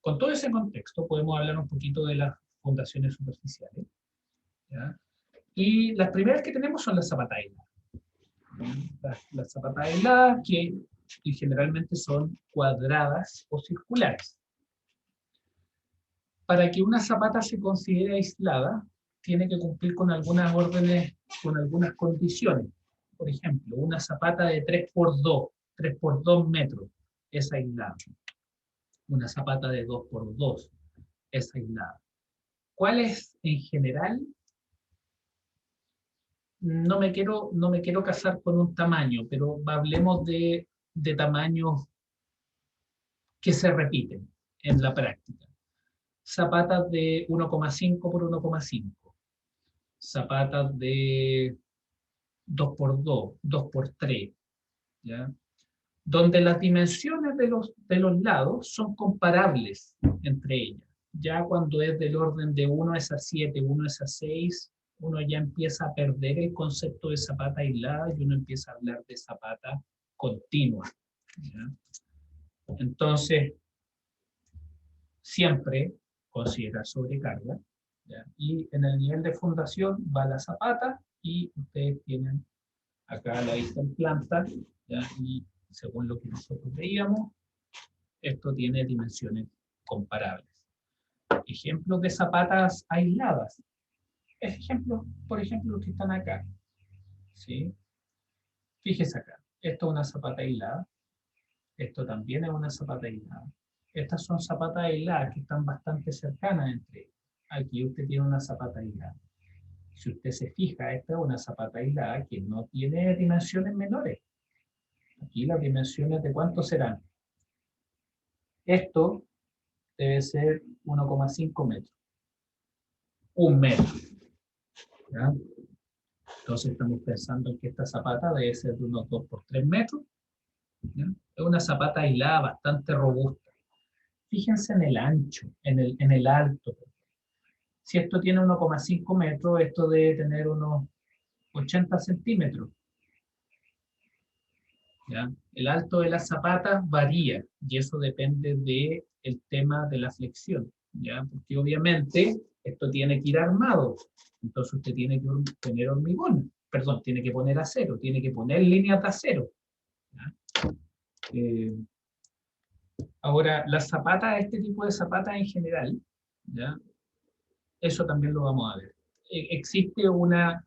S1: Con todo ese contexto podemos hablar un poquito de las fundaciones superficiales, ¿ya? Y las primeras que tenemos son las zapatas aisladas. Las zapatas aisladas que generalmente son cuadradas o circulares. Para que una zapata se considere aislada, tiene que cumplir con algunas órdenes, con algunas condiciones. Por ejemplo, una zapata de 3x2 metros, es aislada. Una zapata de 2x2 es aislada. ¿Cuáles en general? No me quiero casar con un tamaño, pero hablemos de tamaños que se repiten en la práctica. Zapatas de 1,5 por 1,5. Zapatas de 2x2, 2x3, ¿ya? Donde las dimensiones de los lados son comparables entre ellas. Ya cuando es del orden de 1:7, 1:6, uno ya empieza a perder el concepto de zapata aislada y uno empieza a hablar de zapata continua, ¿ya? Entonces, siempre considerar sobrecarga, ¿ya? Y en el nivel de fundación va la zapata y ustedes tienen acá la vista en planta, ¿ya? Y según lo que nosotros veíamos, esto tiene dimensiones comparables. Ejemplos de zapatas aisladas. Ejemplos, por ejemplo, los que están acá, ¿sí? Fíjese acá, esto es una zapata aislada, esto también es una zapata aislada. Estas son zapatas aisladas que están bastante cercanas entre ellas. Aquí usted tiene una zapata aislada. Si usted se fija, esta es una zapata aislada que no tiene dimensiones menores. Aquí las dimensiones de cuánto serán. Esto debe ser 1,5 metros. 1 metro. ¿Ya? Entonces estamos pensando en que esta zapata debe ser de unos 2x3 metros. ¿Ya? Es una zapata aislada bastante robusta. Fíjense en el ancho, en el alto. Si esto tiene 1,5 metros, esto debe tener unos 80 centímetros. ¿Ya? El alto de las zapatas varía y eso depende del tema de la flexión, ¿ya? Porque obviamente esto tiene que ir armado, entonces usted tiene que poner hormigón, perdón, tiene que poner acero, tiene que poner líneas de acero, ¿ya? Ahora, las zapatas, este tipo de zapatas en general, ¿ya? Eso también lo vamos a ver. Existe una,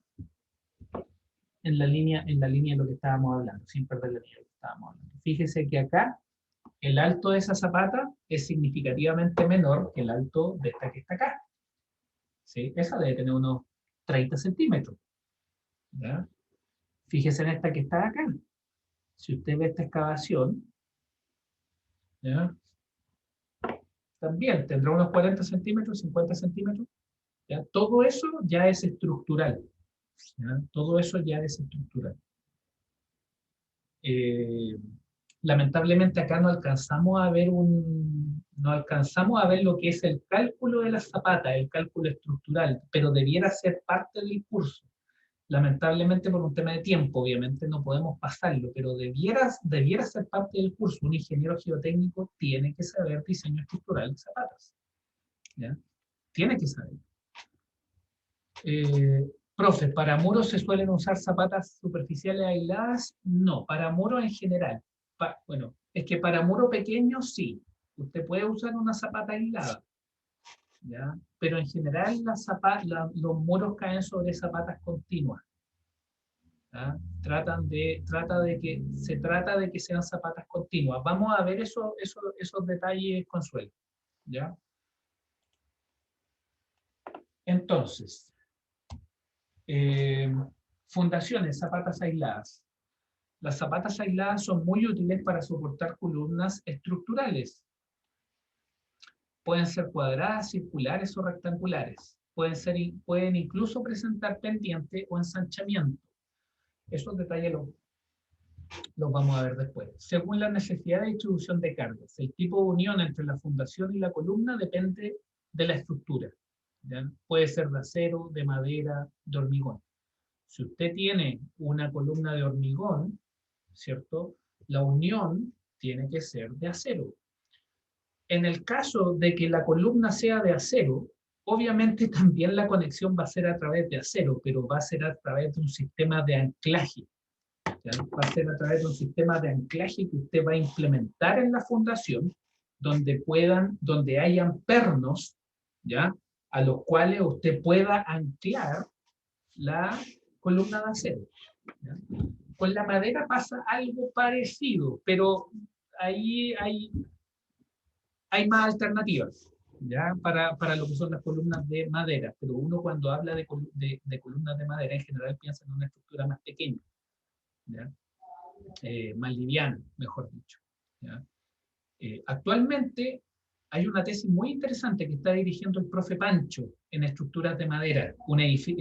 S1: en la línea de lo que estábamos hablando, sin perder la línea de lo que estábamos hablando. Fíjese que acá el alto de esa zapata es significativamente menor que el alto de esta que está acá. ¿Sí? Esa debe tener unos 30 centímetros. ¿Ya? Fíjese en esta que está acá. Si usted ve esta excavación, ¿ya? También tendrá unos 40 centímetros, 50 centímetros. ¿Ya? Todo eso ya es estructural. ¿Ya? Todo eso ya es estructural. Lamentablemente acá no alcanzamos a ver lo que es el cálculo de las zapatas, el cálculo estructural, pero debiera ser parte del curso. Lamentablemente por un tema de tiempo, obviamente no podemos pasarlo, pero debiera ser parte del curso. Un ingeniero geotécnico tiene que saber diseño estructural de zapatas, ¿ya? Tiene que saber. Profe, ¿para muros se suelen usar zapatas superficiales aisladas? No, para muros en general. Bueno, es que para muro pequeño sí. Usted puede usar una zapata aislada, ¿ya? Pero en general los muros caen sobre zapatas continuas, ¿ya? Se trata de que sean zapatas continuas. Vamos a ver esos detalles, Consuelo, ¿ya? Entonces, fundaciones, zapatas aisladas. Las zapatas aisladas son muy útiles para soportar columnas estructurales. Pueden ser cuadradas, circulares o rectangulares. Pueden incluso presentar pendiente o ensanchamiento. Esos detalles los vamos a ver después. Según la necesidad de distribución de cargas, el tipo de unión entre la fundación y la columna depende de la estructura. ¿Ya? Puede ser de acero, de madera, de hormigón. Si usted tiene una columna de hormigón, ¿cierto? La unión tiene que ser de acero. En el caso de que la columna sea de acero, obviamente también la conexión va a ser a través de acero, pero va a ser a través de un sistema de anclaje. ¿Ya? Va a ser a través de un sistema de anclaje que usted va a implementar en la fundación, donde hayan pernos, ¿ya? A los cuales usted pueda anclar la columna de acero. ¿Ya? Con la madera pasa algo parecido, pero ahí hay más alternativas, ¿ya? Para lo que son las columnas de madera, pero uno cuando habla de columnas de madera en general piensa en una estructura más pequeña, ¿ya? Más liviana, mejor dicho, ¿ya? Actualmente hay una tesis muy interesante que está dirigiendo el profe Pancho en estructuras de madera.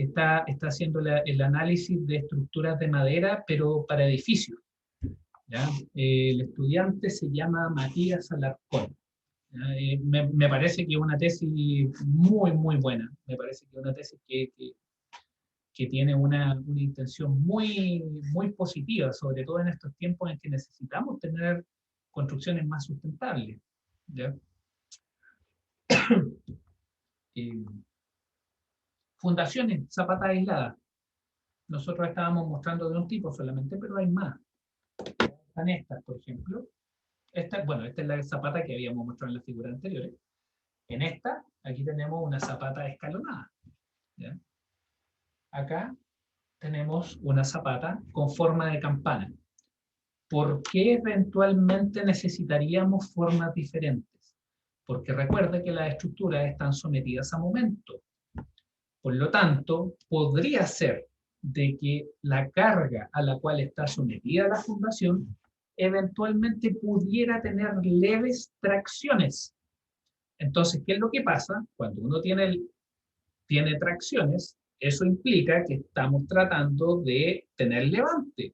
S1: Está haciendo el análisis de estructuras de madera, pero para edificios, ¿ya? El estudiante se llama Matías Alarcón. Me parece que es una tesis muy, muy buena. Me parece que es una tesis que tiene una intención muy, muy positiva, sobre todo en estos tiempos en que necesitamos tener construcciones más sustentables. ¿Ya? Fundaciones, zapatas aisladas. Nosotros estábamos mostrando de un tipo solamente, pero hay más. Están estas, por ejemplo. Esta es la zapata que habíamos mostrado en las figuras anteriores. En esta, aquí tenemos una zapata escalonada. ¿Ya? Acá tenemos una zapata con forma de campana. ¿Por qué eventualmente necesitaríamos formas diferentes? Porque recuerde que las estructuras están sometidas a momento. Por lo tanto, podría ser de que la carga a la cual está sometida la fundación eventualmente pudiera tener leves tracciones. Entonces, ¿qué es lo que pasa? Cuando uno tiene tracciones, eso implica que estamos tratando de tener levante.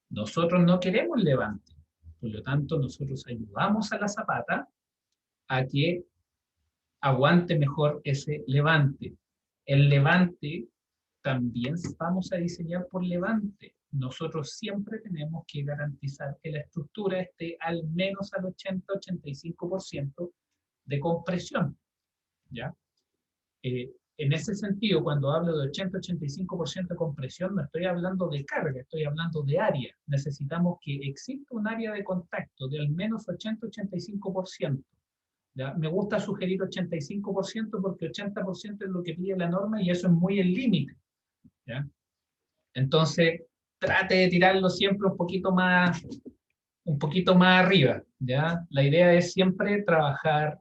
S1: Nosotros no queremos levante. Por lo tanto, nosotros ayudamos a la zapata a que aguante mejor ese levante. El levante también vamos a diseñar por levante. Nosotros siempre tenemos que garantizar que la estructura esté al menos al 80-85% de compresión. ¿Ya? En ese sentido, cuando hablo de 80-85% de compresión, no estoy hablando de carga, estoy hablando de área. Necesitamos que exista un área de contacto de al menos 80-85%. ¿Ya? Me gusta sugerir 85% porque 80% es lo que pide la norma y eso es muy el límite. ¿Ya? Entonces, trate de tirarlo siempre un poquito más arriba. ¿Ya? La idea es siempre trabajar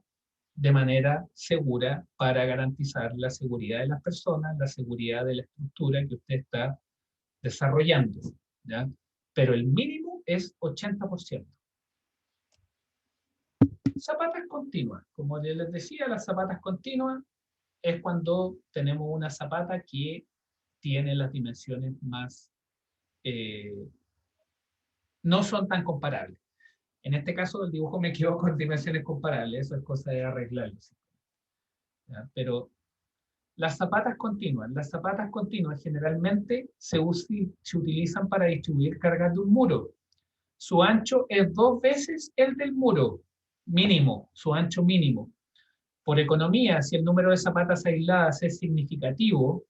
S1: de manera segura para garantizar la seguridad de las personas, la seguridad de la estructura que usted está desarrollando. ¿Ya? Pero el mínimo es 80%. Zapatas continuas. Como yo les decía, las zapatas continuas es cuando tenemos una zapata que tiene las dimensiones más... no son tan comparables. En este caso, el dibujo me quedó con dimensiones comparables, eso es cosa de arreglarlo. ¿Ya? Pero las zapatas continuas generalmente se utilizan para distribuir cargas de un muro. Su ancho es 2 veces el del muro, mínimo, su ancho mínimo. Por economía, si el número de zapatas aisladas es significativo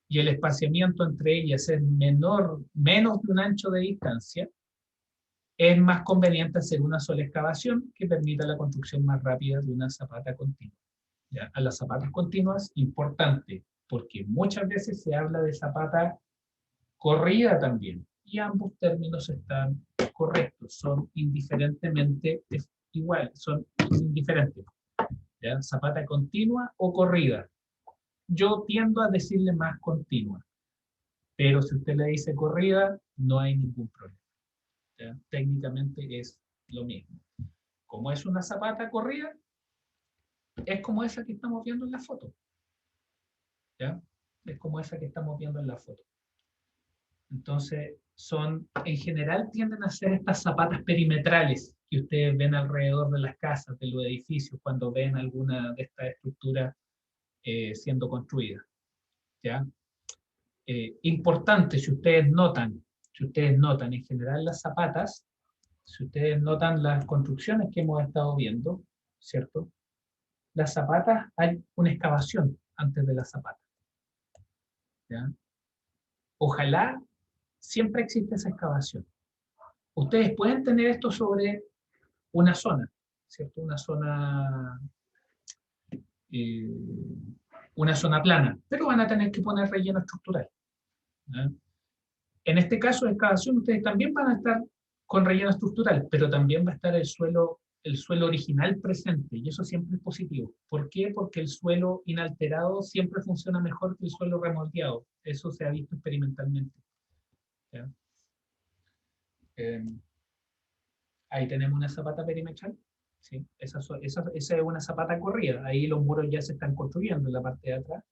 S1: y el espaciamiento entre ellas es menos de un ancho de distancia, es más conveniente hacer una sola excavación que permita la construcción más rápida de una zapata continua. ¿Ya? A las zapatas continuas, importante, porque muchas veces se habla de zapata corrida también, y ambos términos están correctos, son indiferentemente iguales, son indiferentes. ¿Ya? Zapata continua o corrida. Yo tiendo a decirle más continua, pero si usted le dice corrida, no hay ningún problema. ¿Ya? Técnicamente es lo mismo. Como es una zapata corrida, es como esa que estamos viendo en la foto. ¿Ya? Es como esa que estamos viendo en la foto. Entonces, en general tienden a ser estas zapatas perimetrales que ustedes ven alrededor de las casas, de los edificios, cuando ven alguna de estas estructuras siendo construidas. ¿Ya? Importante, si ustedes notan en general las zapatas, si ustedes notan las construcciones que hemos estado viendo, ¿cierto? Las zapatas, hay una excavación antes de las zapatas. ¿Ya? Ojalá siempre exista esa excavación. Ustedes pueden tener esto sobre una zona, ¿cierto? Eh, una zona plana, pero van a tener que poner relleno estructural. ¿Ya? En este caso de excavación, ustedes también van a estar con relleno estructural, pero también va a estar el suelo original presente, y eso siempre es positivo. ¿Por qué? Porque el suelo inalterado siempre funciona mejor que el suelo remoldeado. Eso se ha visto experimentalmente. ¿Ya? Ahí tenemos una zapata perimetral. ¿Sí? Esa es una zapata corrida. Ahí los muros ya se están construyendo en la parte de atrás.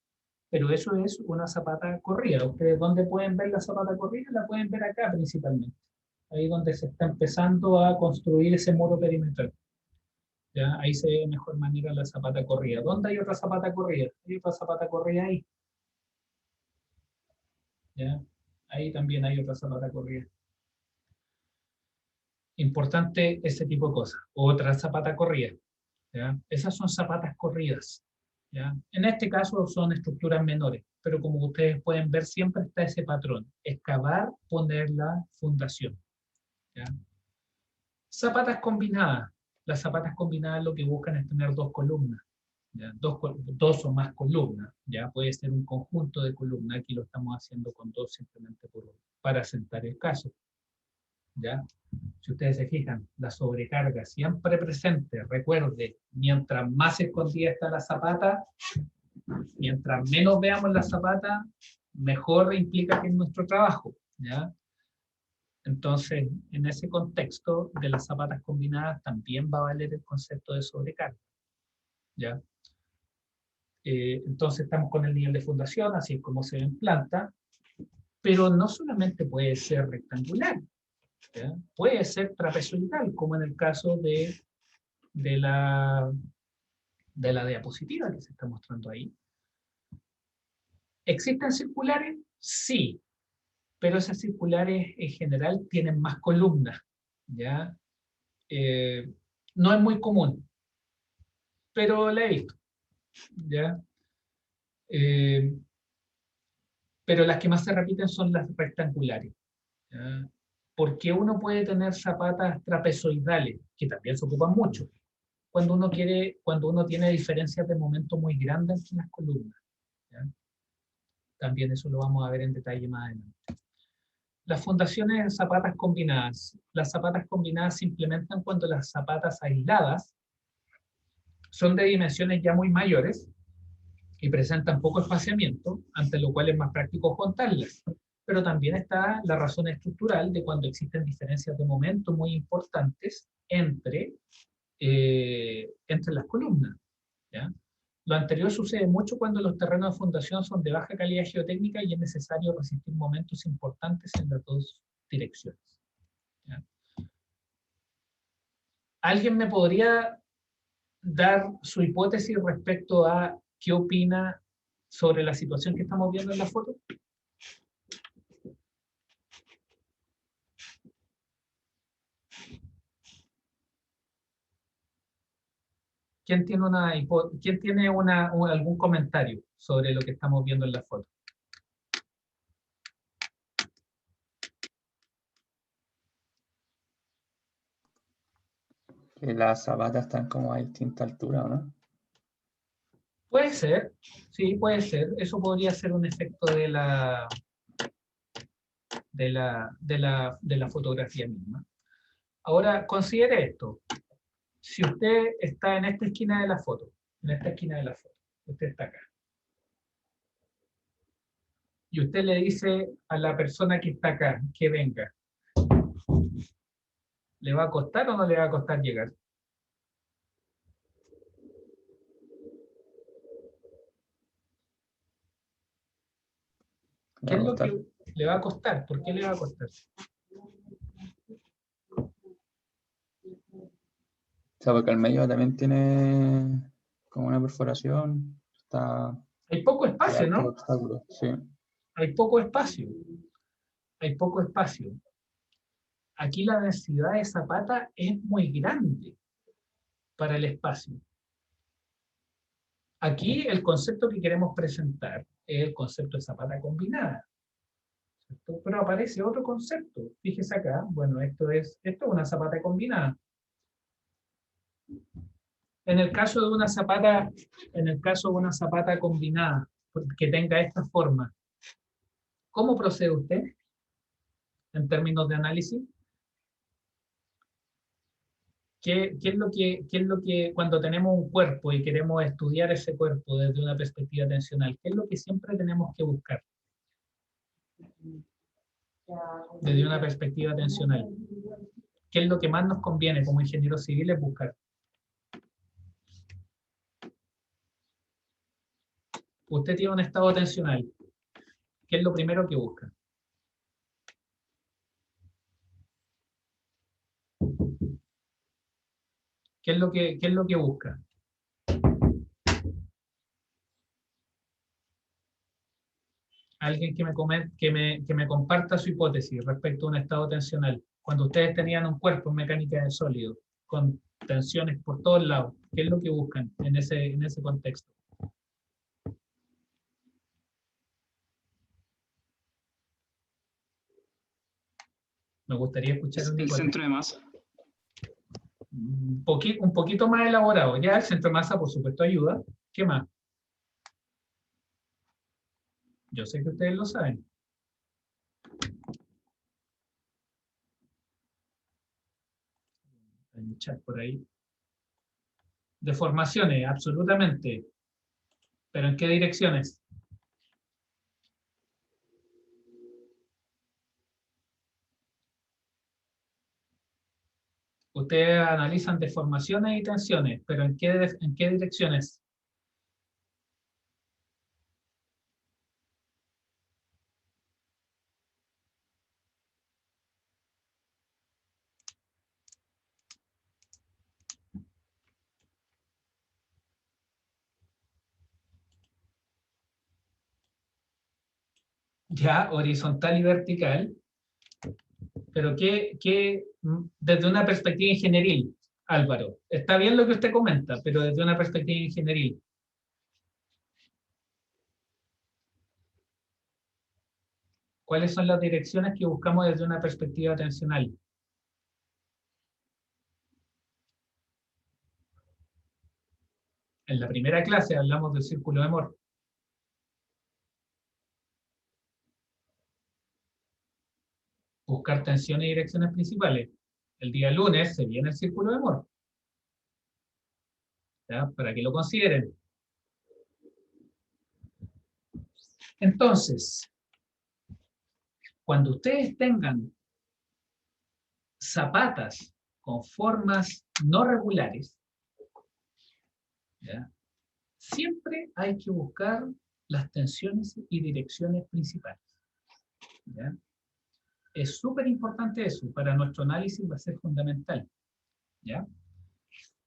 S1: Pero eso es una zapata corrida. ¿Ustedes dónde pueden ver la zapata corrida? La pueden ver acá principalmente. Ahí donde se está empezando a construir ese muro perimetral. ¿Ya? Ahí se ve de mejor manera la zapata corrida. ¿Dónde hay otra zapata corrida? Hay otra zapata corrida ahí. ¿Ya? Ahí también hay otra zapata corrida. Importante ese tipo de cosas. Otra zapata corrida. ¿Ya? Esas son zapatas corridas. ¿Ya? En este caso son estructuras menores, pero como ustedes pueden ver siempre está ese patrón. Excavar, poner la fundación. ¿Ya? Zapatas combinadas. Las zapatas combinadas lo que buscan es tener dos columnas. ¿Ya? Dos o más columnas. ¿Ya? Puede ser un conjunto de columnas. Aquí lo estamos haciendo con dos simplemente para asentar el caso. ¿Ya? Si ustedes se fijan, la sobrecarga siempre presente, recuerde, mientras más escondida está la zapata, mientras menos veamos la zapata, mejor implica que es nuestro trabajo. ¿Ya? Entonces, en ese contexto de las zapatas combinadas también va a valer el concepto de sobrecarga. ¿Ya? Entonces estamos con el nivel de fundación, así como se ve en planta, pero no solamente puede ser rectangular, ¿ya? Puede ser trapezoidal, como en el caso de la diapositiva que se está mostrando ahí. ¿Existen circulares? Sí, pero esas circulares en general tienen más columnas, ¿ya? No es muy común, pero la he visto, ¿ya? Eh, pero las que más se repiten son las rectangulares, ¿ya? Porque uno puede tener zapatas trapezoidales, que también se ocupan mucho, cuando uno tiene diferencias de momento muy grandes entre las columnas, ¿ya? También eso lo vamos a ver en detalle más adelante. Las fundaciones de zapatas combinadas. Las zapatas combinadas se implementan cuando las zapatas aisladas son de dimensiones ya muy mayores y presentan poco espaciamiento, ante lo cual es más práctico juntarlas. Pero también está la razón estructural de cuando existen diferencias de momento muy importantes entre las columnas. ¿Ya? Lo anterior sucede mucho cuando los terrenos de fundación son de baja calidad geotécnica y es necesario resistir momentos importantes en las dos direcciones. ¿Ya? ¿Alguien me podría dar su hipótesis respecto a qué opina sobre la situación que estamos viendo en la foto? ¿Quién tiene algún comentario sobre lo que estamos viendo en la foto?
S4: Que las zapatas están como a distinta altura, ¿o no?
S1: Puede ser, sí, puede ser. Eso podría ser un efecto de la fotografía misma. Ahora, considere esto. Si usted está en esta esquina de la foto, usted está acá, y usted le dice a la persona que está acá que venga, ¿le va a costar o no le va a costar llegar?
S4: Me va a costar.
S1: Le va a costar. ¿Por qué le va a costar?
S4: O sea, porque el medio también tiene como una perforación. Está
S1: Hay poco
S4: hay
S1: espacio,
S4: hartos
S1: ¿no?
S4: obstáculos, sí.
S1: Hay poco espacio. Hay poco espacio. Aquí la densidad de zapata es muy grande para el espacio. Aquí el concepto que queremos presentar es el concepto de zapata combinada, ¿cierto? Pero aparece otro concepto. Fíjese acá, bueno, esto es una zapata combinada. En el caso de una zapata combinada que tenga esta forma, ¿cómo procede usted en términos de análisis? ¿Qué es lo que cuando tenemos un cuerpo y queremos estudiar ese cuerpo desde una perspectiva tensional, qué es lo que siempre tenemos que buscar desde una perspectiva tensional? ¿Qué es lo que más nos conviene como ingenieros civiles buscar? Usted tiene un estado tensional. ¿Qué es lo primero que busca? ¿Qué es lo que busca? Alguien que me comparta su hipótesis respecto a un estado tensional. Cuando ustedes tenían un cuerpo en mecánica de sólidos, con tensiones por todos lados, ¿qué es lo que buscan en ese contexto? Me gustaría escuchar
S2: Es
S1: una
S2: el
S1: hipótesis.
S2: centro de masa.
S1: Un poquito más elaborado. Ya el centro de masa, por supuesto, ayuda. ¿Qué más? Yo sé que ustedes lo saben. Hay un chat por ahí. Deformaciones, absolutamente. ¿Pero en qué direcciones? Ustedes analizan deformaciones y tensiones, pero en qué direcciones? Ya, horizontal y vertical. Pero desde una perspectiva ingenieril, Álvaro, está bien lo que usted comenta, pero desde una perspectiva ingenieril. ¿Cuáles son las direcciones que buscamos desde una perspectiva tensional? En la primera clase hablamos del círculo de Moore. Buscar tensiones y direcciones principales. El día lunes se viene el círculo de Moore. ¿Ya? Para que lo consideren. Entonces, cuando ustedes tengan zapatas con formas no regulares, ¿ya? Siempre hay que buscar las tensiones y direcciones principales. ¿Ya? Es súper importante eso, para nuestro análisis va a ser fundamental. ¿Ya?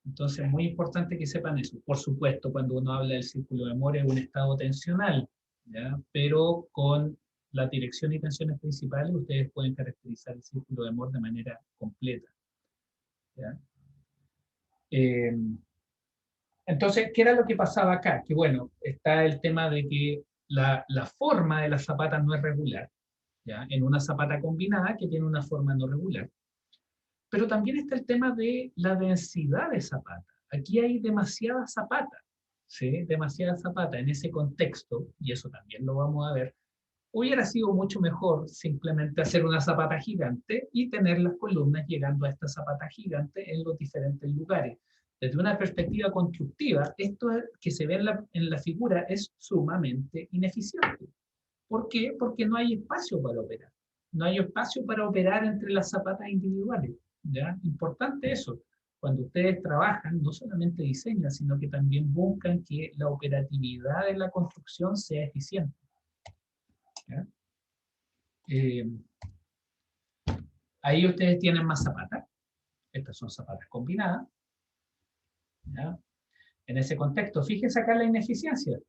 S1: Entonces es muy importante que sepan eso. Por supuesto, cuando uno habla del círculo de Moore es un estado tensional, ¿ya? Pero con la dirección y tensiones principales ustedes pueden caracterizar el círculo de Moore de manera completa. ¿Ya? Entonces, ¿qué era lo que pasaba acá? Que bueno, está el tema de que la forma de las zapatas no es regular, ¿ya? En una zapata combinada que tiene una forma no regular. Pero también está el tema de la densidad de zapata. Aquí hay demasiada zapata, ¿sí? Demasiada zapata en ese contexto, y eso también lo vamos a ver. Hubiera sido mucho mejor simplemente hacer una zapata gigante y tener las columnas llegando a esta zapata gigante en los diferentes lugares. Desde una perspectiva constructiva, esto que se ve en la figura es sumamente ineficiente. ¿Por qué? Porque no hay espacio para operar. No hay espacio para operar entre las zapatas individuales. ¿Ya? Importante eso. Cuando ustedes trabajan, no solamente diseñan, sino que también buscan que la operatividad de la construcción sea eficiente. ¿Ya? Ahí ustedes tienen más zapatas. Estas son zapatas combinadas. ¿Ya? En ese contexto, fíjense acá la ineficiencia.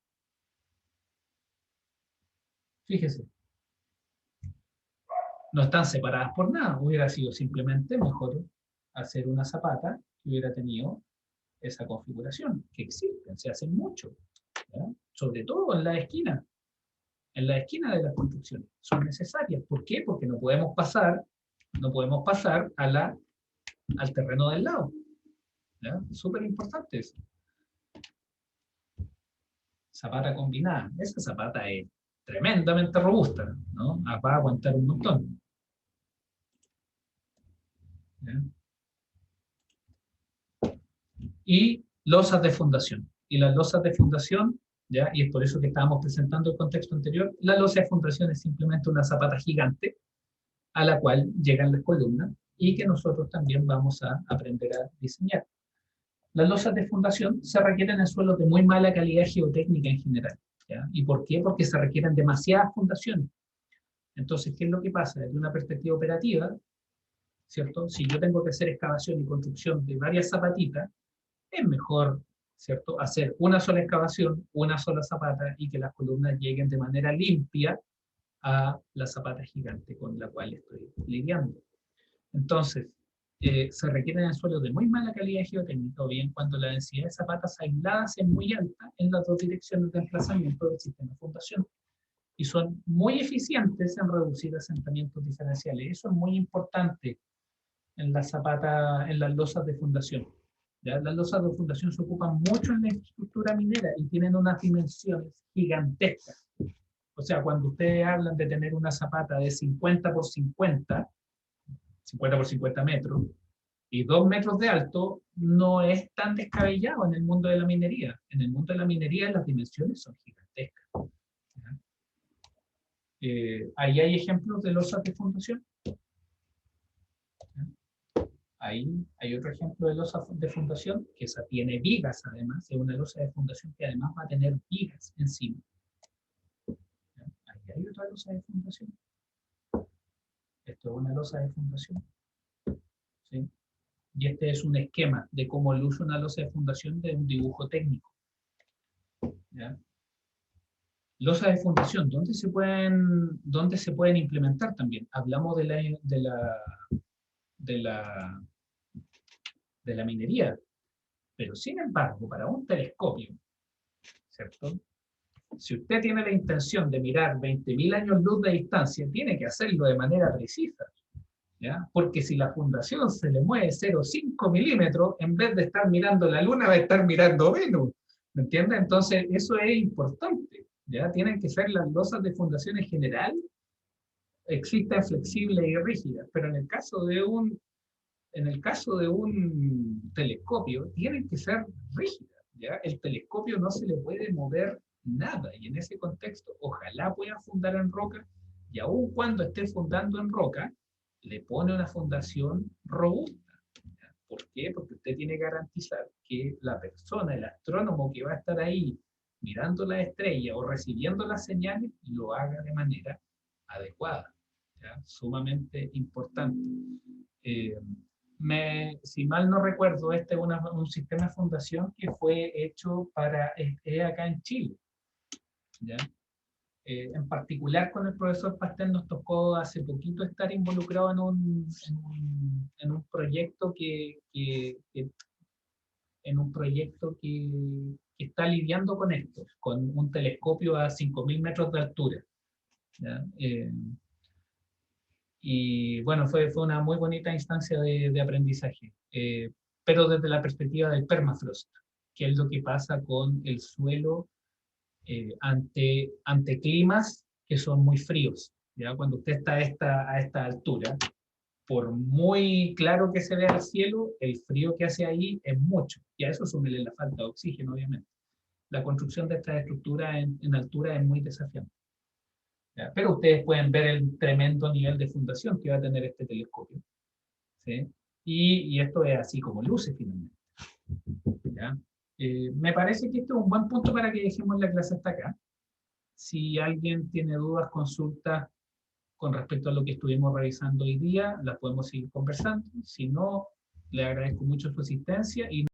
S1: Fíjese. No están separadas por nada. Hubiera sido simplemente mejor hacer una zapata que hubiera tenido esa configuración, que existen, se hacen mucho. ¿Ya? Sobre todo en la esquina de las construcciones. Son necesarias. ¿Por qué? Porque no podemos pasar al terreno del lado. ¿Ya? Súper importante eso. Zapata combinada. Esa zapata es tremendamente robusta, ¿no? Va a aguantar un montón. ¿Ya? Y losas de fundación. Y las losas de fundación, ¿ya? Y es por eso que estábamos presentando el contexto anterior, la losa de fundación es simplemente una zapata gigante a la cual llegan las columnas y que nosotros también vamos a aprender a diseñar. Las losas de fundación se requieren en suelos de muy mala calidad geotécnica en general. ¿Ya? ¿Y por qué? Porque se requieren demasiadas fundaciones. Entonces, ¿qué es lo que pasa? Desde una perspectiva operativa, ¿cierto? Si yo tengo que hacer excavación y construcción de varias zapatitas, es mejor, ¿cierto?, hacer una sola excavación, una sola zapata y que las columnas lleguen de manera limpia a la zapata gigante con la cual estoy lidiando. Entonces, se requieren en suelos de muy mala calidad geotécnica, o bien cuando la densidad de zapatas aisladas es muy alta en las dos direcciones de emplazamiento del sistema de fundación. Y son muy eficientes en reducir asentamientos diferenciales. Eso es muy importante en las zapatas, en las losas de fundación. ¿Ya? Las losas de fundación se ocupan mucho en la infraestructura minera y tienen unas dimensiones gigantescas. O sea, cuando ustedes hablan de tener una zapata de 50 por 50 por 50 metros, y 2 metros de alto, no es tan descabellado en el mundo de la minería. En el mundo de la minería las dimensiones son gigantescas. Ahí hay ejemplos de losas de fundación. Ahí hay otro ejemplo de losa de fundación, que esa tiene vigas además, es una losa de fundación que además va a tener vigas encima. Ahí hay otra losa de fundación. Esto es una losa de fundación. ¿Sí? Y este es un esquema de cómo luce una losa de fundación de un dibujo técnico. ¿Ya? Losas de fundación, ¿dónde se pueden implementar también? Hablamos de la minería, pero sin embargo, para un telescopio, ¿cierto? Si usted tiene la intención de mirar 20.000 años luz de distancia, tiene que hacerlo de manera precisa. ¿Ya? Porque si la fundación se le mueve 0,5 milímetros, en vez de estar mirando la Luna, va a estar mirando Venus. ¿Me entiende? Entonces, eso es importante. ¿Ya? Tienen que ser las losas de fundación en general, existen flexibles y rígidas, pero en el caso de un telescopio, tienen que ser rígidas. ¿Ya? El telescopio no se le puede mover nada, y en ese contexto, ojalá pueda fundar en roca, y aun cuando esté fundando en roca, le pone una fundación robusta. ¿Ya? ¿Por qué? Porque usted tiene que garantizar que la persona, el astrónomo que va a estar ahí mirando la estrella o recibiendo las señales, lo haga de manera adecuada. ¿Ya? Sumamente importante. Si mal no recuerdo, este es un sistema de fundación que fue hecho acá en Chile. ¿Ya? En particular con el profesor Pastel nos tocó hace poquito estar involucrado en un proyecto que está lidiando con esto, con un telescopio a 5.000 metros de altura. ¿Ya? Y bueno, fue una muy bonita instancia de aprendizaje, pero desde la perspectiva del permafrost, que es lo que pasa con el suelo ante climas que son muy fríos. ¿Ya? Cuando usted está a esta altura, por muy claro que se vea el cielo, el frío que hace ahí es mucho, y a eso súmele la falta de oxígeno, obviamente. La construcción de estas estructuras en altura es muy desafiante. ¿Ya? Pero ustedes pueden ver el tremendo nivel de fundación que va a tener este telescopio. ¿Sí? Y esto es así como luce finalmente. ¿Ya? Me parece que esto es un buen punto para que dejemos la clase hasta acá. Si alguien tiene dudas, consultas, con respecto a lo que estuvimos revisando hoy día, las podemos seguir conversando. Si no, le agradezco mucho su asistencia y